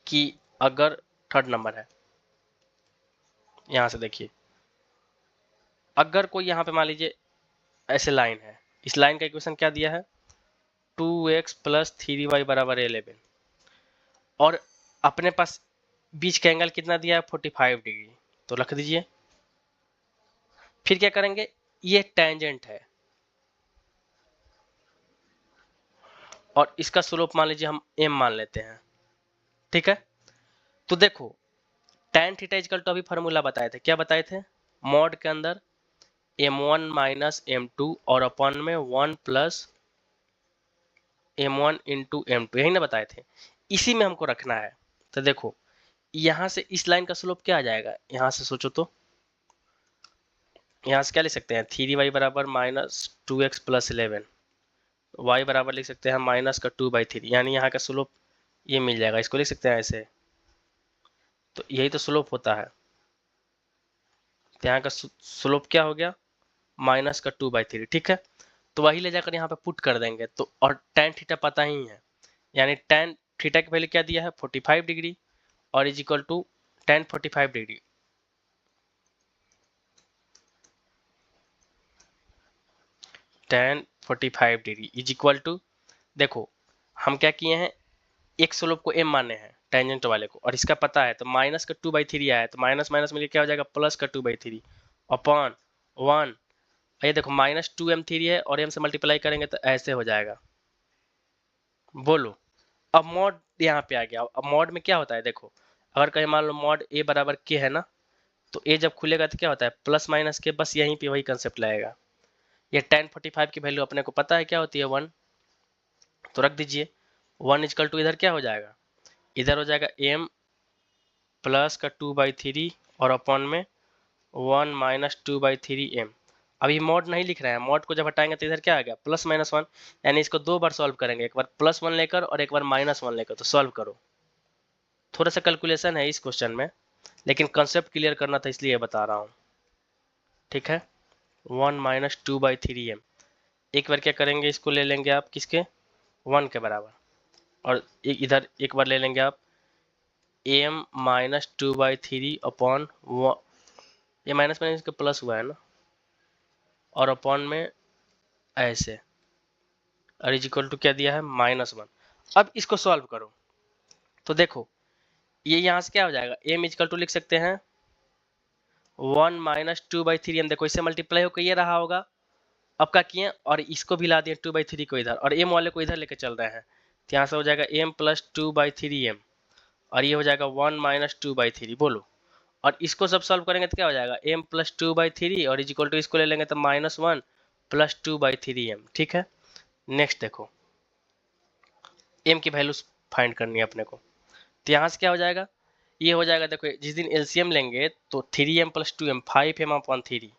Speaker 1: कि अगर थर्ड नंबर है, यहाँ से देखिए, अगर कोई यहाँ पे मान लीजिए ऐसे लाइन है, इस लाइन का इक्वेशन क्या दिया है, 2x प्लस 3y बराबर 11, और अपने पास बीच का एंगल कितना दिया है, 45 डिग्री, तो रख दीजिए। फिर क्या करेंगे, ये टेंजेंट है, और इसका स्लोप मान लीजिए हम m मान लेते हैं, ठीक है। तो देखो tan थीटा इजकल टू अभी फार्मूला बताए थे, क्या बताए थे, मॉड के अंदर m1 माइनस m2 और अपॉन में 1 प्लस m1 इंटू m2, यही ना बताए थे, इसी में हमको रखना है। तो देखो यहाँ से इस लाइन का स्लोप क्या आ जाएगा, यहाँ से सोचो तो, यहाँ से क्या लिख सकते हैं, 3y बराबर माइनस 2x प्लस 11, y बराबर लिख सकते हैं माइनस का 2/3, यानी यहाँ का स्लोप ये मिल जाएगा, इसको लिख सकते हैं ऐसे। तो यही तो स्लोप होता है, तो यहाँ का स्लोप क्या हो गया, माइनस का 2/3, ठीक है। तो वही ले जाकर यहाँ पे पुट कर देंगे, तो और tan थीटा पता ही है, यानी tan थीटा की वैल्यू क्या दिया है 45 डिग्री, और is equal to tan 45 degree, tan 45 degree is equal to, देखो हम क्या किए हैं, एक स्लोप को m माने हैं टेंजेंट वाले को, और इसका पता है, तो माइनस का 2/3 आया है, तो माइनस माइनस में क्या हो जाएगा, प्लस का 2/3 अपॉन 1। ये देखो माइनस 2m3 है और m से मल्टीप्लाई करेंगे तो ऐसे हो जाएगा, बोलो। अब मॉड यहाँ पे आ गया, अब मॉड में क्या होता है, देखो अगर कहीं मान लो मॉड a बराबर k है ना, तो a जब खुलेगा तो क्या होता है प्लस माइनस के, बस यहीं पे वही कंसेप्ट लगेगा। ये tan 45 की वैल्यू अपने को पता है क्या होती है 1, तो रख दीजिए 1 इजकल टू इधर क्या हो जाएगा, इधर हो जाएगा m प्लस का 2/3 और अपॉन में 1 माइनस 2/3m। अभी मॉड नहीं लिख रहे हैं, मॉड को जब हटाएंगे तो इधर क्या आ गया +-1, यानी इसको दो बार सॉल्व करेंगे, एक बार +1 लेकर और एक बार -1 लेकर, तो सॉल्व करो। थोड़ा सा कैलकुलेशन है इस क्वेश्चन में, लेकिन कंसेप्ट क्लियर करना था इसलिए बता रहा हूँ, ठीक है। 1 माइनस 2/3m, एक बार क्या करेंगे, इसको ले लेंगे आप किसके 1 के बराबर, और इधर एक बार ले लेंगे आप m माइनस 2/3 अपॉन, ये माइनस माइनस का प्लस हुआ है ना, और अपॉन में ऐसे, और इज इक्वल टू क्या दिया है -1। अब इसको सॉल्व करो, तो देखो ये यहाँ से क्या हो जाएगा, m इजकल टू लिख सकते हैं 1 माइनस 2/3m, देखो इससे मल्टीप्लाई होकर ये रहा होगा, अब क्या किए और इसको भी ला दिए 2/3 को इधर, और m वाले को इधर लेके चल रहे हैं, तो यहाँ से हो जाएगा m प्लस 2/3m, और ये हो जाएगा 1 माइनस 2/3, बोलो। और इसको सब सॉल्व करेंगे तो क्या हो जाएगा m प्लस 2/3, और इज इक्वल टू इसको ले लेंगे तो -1 प्लस 2/3m, ठीक है। नेक्स्ट देखो m की वैल्यू फाइंड करनी है अपने को, तो यहाँ से क्या हो जाएगा, ये हो जाएगा, देखो जिस दिन एलसीएम लेंगे तो 3m plus 2m 5m upon 3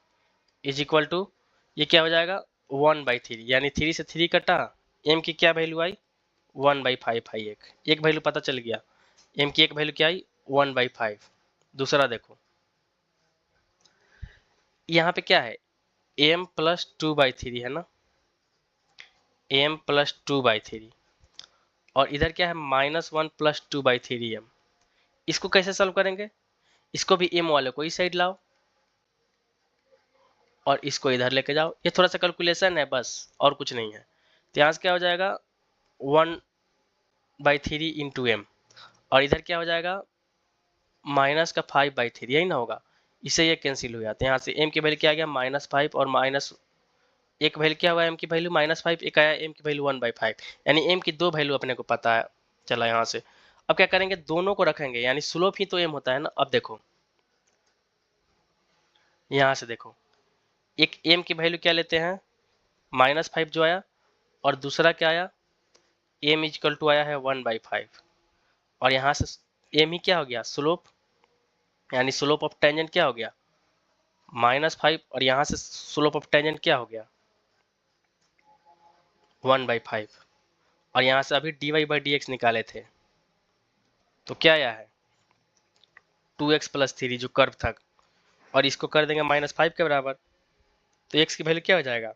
Speaker 1: is equal to, ये क्या हो जाएगा 1/3, यानी 3 से 3 कटा, m की क्या वैल्यू आई 1/5 आई, एक वैल्यू पता चल गया, m की एक वैल्यू क्या आई 1/5। दूसरा देखो यहाँ पे क्या है m प्लस 2/3 है ना, m प्लस 2/3, और इधर क्या है -1 प्लस 2/3m, इसको कैसे सॉल्व करेंगे, इसको भी m वाले को इस साइड लाओ और इसको इधर लेके जाओ, ये थोड़ा सा कैलकुलेशन है बस, और कुछ नहीं है। तो यहाँ से क्या हो जाएगा 1/3 इंटू एम, और इधर क्या हो जाएगा माइनस का 5/3, यही ना होगा, इससे ये कैंसिल हो जाते हैं। यहाँ से m की वैल्यू क्या आ गया -5, और माइनस एक वैल्यू क्या हुआ m की वैल्यू -5, एक आया m की वैल्यू 1/5, यानी m की दो वैल्यू अपने को पता है चला यहाँ से। अब क्या करेंगे, दोनों को रखेंगे, यानी स्लोप ही तो m होता है ना। अब देखो यहाँ से देखो, एक m की वैल्यू क्या लेते हैं -5 जो आया, और दूसरा क्या आया m इजकल टू आया है 1/5, और यहाँ से m ही क्या हो गया स्लोप, यानी स्लोप ऑफ टेंजेंट क्या हो गया -5, और यहाँ से स्लोप ऑफ टेंजेंट क्या हो गया 1/5, और यहाँ से अभी dy/dx निकाले थे, तो क्या आया है 2x प्लस 3 जो कर्व था, और इसको कर देंगे -5 के बराबर, तो x की वैल्यू क्या हो जाएगा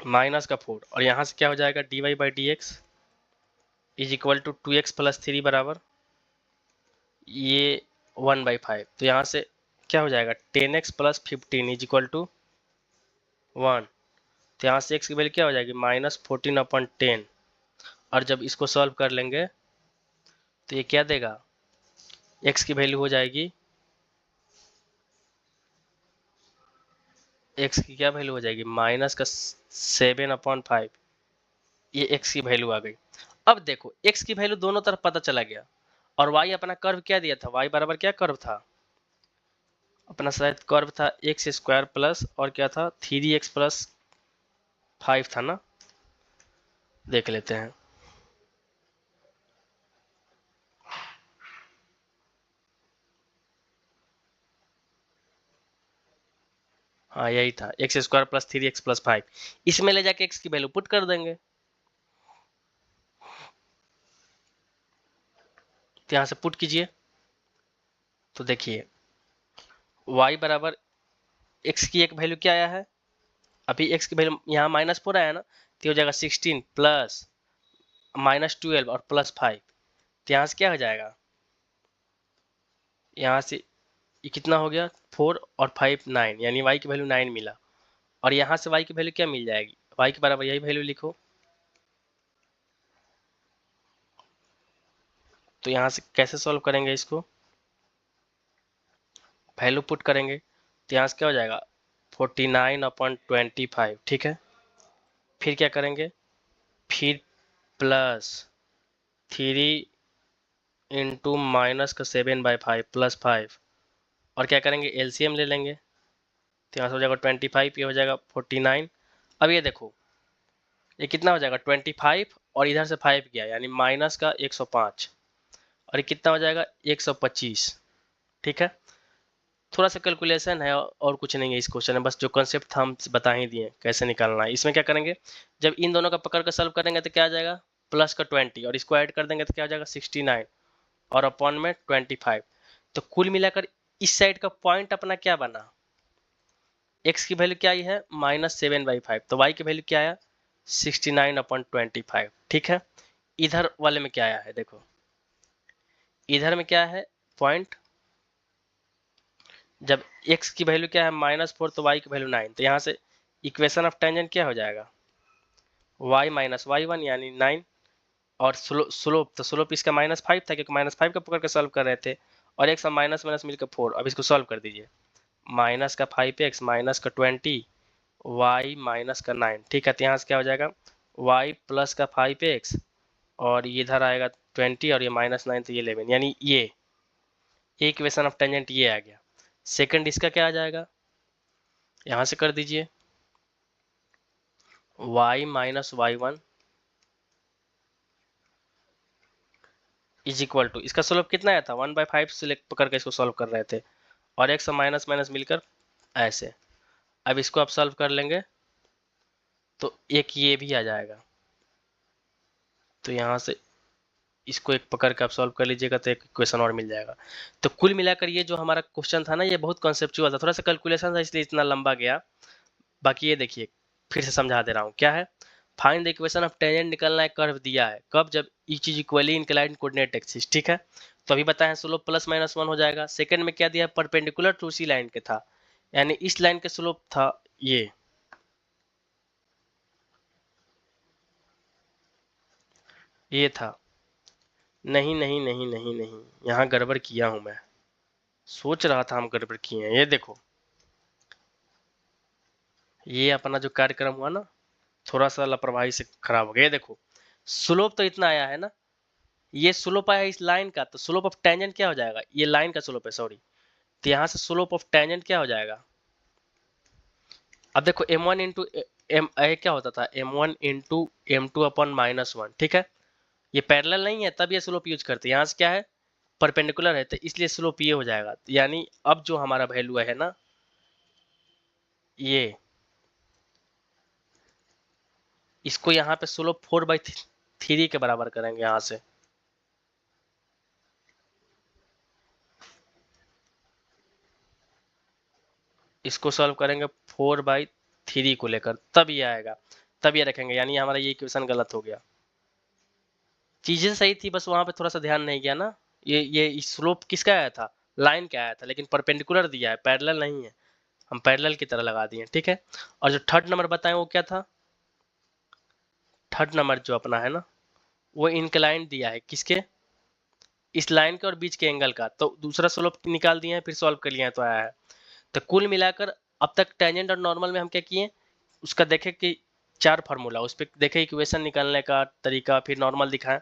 Speaker 1: -4, और यहाँ से क्या हो जाएगा dy/dx is equal to 2x plus 3 बराबर ये 1/5, तो यहाँ से क्या हो जाएगा 10x plus 15 is equal to 1, तो यहाँ से x की वैल्यू क्या हो जाएगी -14/10, और जब इसको सॉल्व कर लेंगे तो ये क्या देगा, x की वैल्यू हो जाएगी, x की क्या वैल्यू हो जाएगी -7/5, ये x की वैल्यू आ गई। अब देखो x की वैल्यू दोनों तरफ पता चला गया, और y अपना कर्व क्या दिया था, y बराबर क्या कर्व था अपना, शायद कर्व था एक्स स्क्वायर प्लस और क्या था 3x प्लस 5 था ना, देख लेते हैं। हाँ यही था, x square plus 3x plus 5। इसमें ले जाके x की वैल्यू पुट कर देंगे, तो यहाँ से पुट कीजिए, तो देखिए y बराबर x की एक वैल्यू क्या आया है, अभी x की वैल्यू यहाँ -4 आया ना, तो हो जाएगा 16 प्लस -12 और प्लस 5, तो यहाँ से क्या हो जाएगा, यहाँ से ये कितना हो गया 4 और 5 9, यानी y की वैल्यू 9 मिला। और यहाँ से y की वैल्यू क्या मिल जाएगी, y के बराबर यही वैल्यू लिखो, तो यहाँ से कैसे सॉल्व करेंगे इसको, वैल्यू पुट करेंगे, तो यहाँ से क्या हो जाएगा 49/25, ठीक है। फिर क्या करेंगे, फिर प्लस 3 इंटू माइनस का 7/5 प्लस 5, और क्या करेंगे एलसीएम ले लेंगे, तो यहाँ से हो जाएगा 25, ये हो जाएगा 49। अब ये देखो ये कितना हो जाएगा 25, और इधर से 5 गया यानी माइनस का 105, और ये कितना हो जाएगा 125, ठीक है। थोड़ा सा कैलकुलेशन है और कुछ नहीं है इस क्वेश्चन में, बस जो कॉन्सेप्ट था हम बता ही दिए कैसे निकालना है। इसमें क्या करेंगे, जब इन दोनों का पकड़ कर सॉल्व करेंगे तो क्या आ जाएगा प्लस का 20, और इसको ऐड कर देंगे तो क्या आ जाएगा 69, और अपॉन में 25। तो कुल मिलाकर इस साइड का पॉइंट अपना क्या बना, x की वैल्यू क्या आई है -7/5, तो y की वैल्यू क्या आया 69/25, ठीक है। इधर वाले में क्या आया है देखो, इधर में क्या है पॉइंट, जब x की वैल्यू क्या है -4 तो y की वैल्यू 9, तो यहाँ से इक्वेशन ऑफ टेंजेंट क्या हो जाएगा y माइनस y1 यानी 9, और स्लोप तो स्लोप इसका -5 था क्योंकि -5 का पकड़ के सॉल्व कर रहे थे, और एक माइनस माइनस मिलकर 4। अब इसको सॉल्व कर दीजिए, माइनस का 5x माइनस का 20 y माइनस का 9, ठीक है। तो यहाँ से क्या हो जाएगा y प्लस का 5x, और ये इधर आएगा 20, और ये -9 तो ये 11, यानी ये इक्वेशन ऑफ टेंजेंट ये आ गया। सेकंड इसका क्या आ जाएगा, यहाँ से कर दीजिए y minus y1 is equal to, इसका स्लोप कितना आया था 1/5 से पकड़ के इसको सॉल्व कर रहे थे, और एक माइनस माइनस मिलकर ऐसे। अब इसको आप सॉल्व कर लेंगे तो एक ये भी आ जाएगा, तो यहाँ से इसको एक पकड़ के आप सॉल्व कर लीजिएगा तो एक इक्वेशन और मिल जाएगा। तो कुल मिलाकर ये जो हमारा क्वेश्चन था ना, ये बहुत कॉन्सेप्चुअल था, थोड़ा सा कैलकुलेशन था इसलिए इतना लंबा गया। बाकी ये देखिए फिर से समझा दे रहा हूँ क्या है, find the equation of tangent निकलना है, कर्व दिया है कब, जब each is equally inclined coordinate axis, ठीक है। तो अभी बताएं स्लोप +-1 हो जाएगा। सेकंड में क्या दिया है परपेंडिकुलर टू उसी लाइन के था, यानी इस लाइन के स्लोप था ये था, नहीं नहीं नहीं नहीं नहीं, यहाँ गड़बड़ किया हूं मैं, सोच रहा था हम गड़बड़ किए हैं। ये देखो ये अपना जो कार्यक्रम हुआ ना थोड़ा सा लापरवाही से खराब हो गया। ये देखो स्लोप तो इतना आया है ना, ये स्लोप आया इस लाइन का, तो स्लोप ऑफ टेंजेंट क्या हो जाएगा, ये लाइन का स्लोप है सॉरी, तो यहाँ से स्लोप ऑफ टेंजेंट क्या हो जाएगा। अब देखो m1 इंटू एम क्या होता था m1 इंटू m2 अपॉन -1, ठीक है। ये पैरेलल नहीं है तब ये स्लोप यूज करते हैं, यहाँ से क्या है परपेंडिकुलर है तो इसलिए स्लोप ये हो जाएगा। यानी अब जो हमारा वैल्यू है ना ये, इसको यहाँ पे स्लोप 4/3 के बराबर करेंगे, यहाँ से इसको सॉल्व करेंगे 4/3 को लेकर, तब ये आएगा, तब ये रखेंगे, यानी हमारा ये इक्वेशन गलत हो गया। चीजें सही थी बस वहां पे थोड़ा सा ध्यान नहीं गया ना। ये स्लोप किसका आया था, लाइन का आया था, लेकिन परपेंडिकुलर दिया है पैरेलल नहीं है, हम पैरेलल की तरह लगा दिए, ठीक है। और जो थर्ड नंबर बताएं वो क्या था, थर्ड नंबर जो अपना है ना वो इंक्लाइंड दिया है किसके, इस लाइन के और बीच के एंगल का, तो दूसरा स्लोप निकाल दिए हैं फिर सॉल्व कर लिया है तो आया है। तो कुल मिलाकर अब तक टेंजेंट और नॉर्मल में हम क्या किए उसका देखें कि 4 फार्मूला, उस पर देखे इक्वेशन निकालने का तरीका, फिर नॉर्मल दिखाएं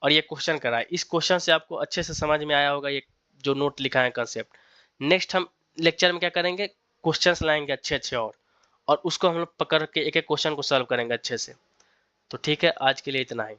Speaker 1: और ये क्वेश्चन कराएं। इस क्वेश्चन से आपको अच्छे से समझ में आया होगा ये जो नोट लिखा है कंसेप्ट। नेक्स्ट हम लेक्चर में क्या करेंगे, क्वेश्चंस लाएंगे अच्छे अच्छे और उसको हम लोग पकड़ के एक एक क्वेश्चन को सॉल्व करेंगे अच्छे से। तो ठीक है, आज के लिए इतना ही।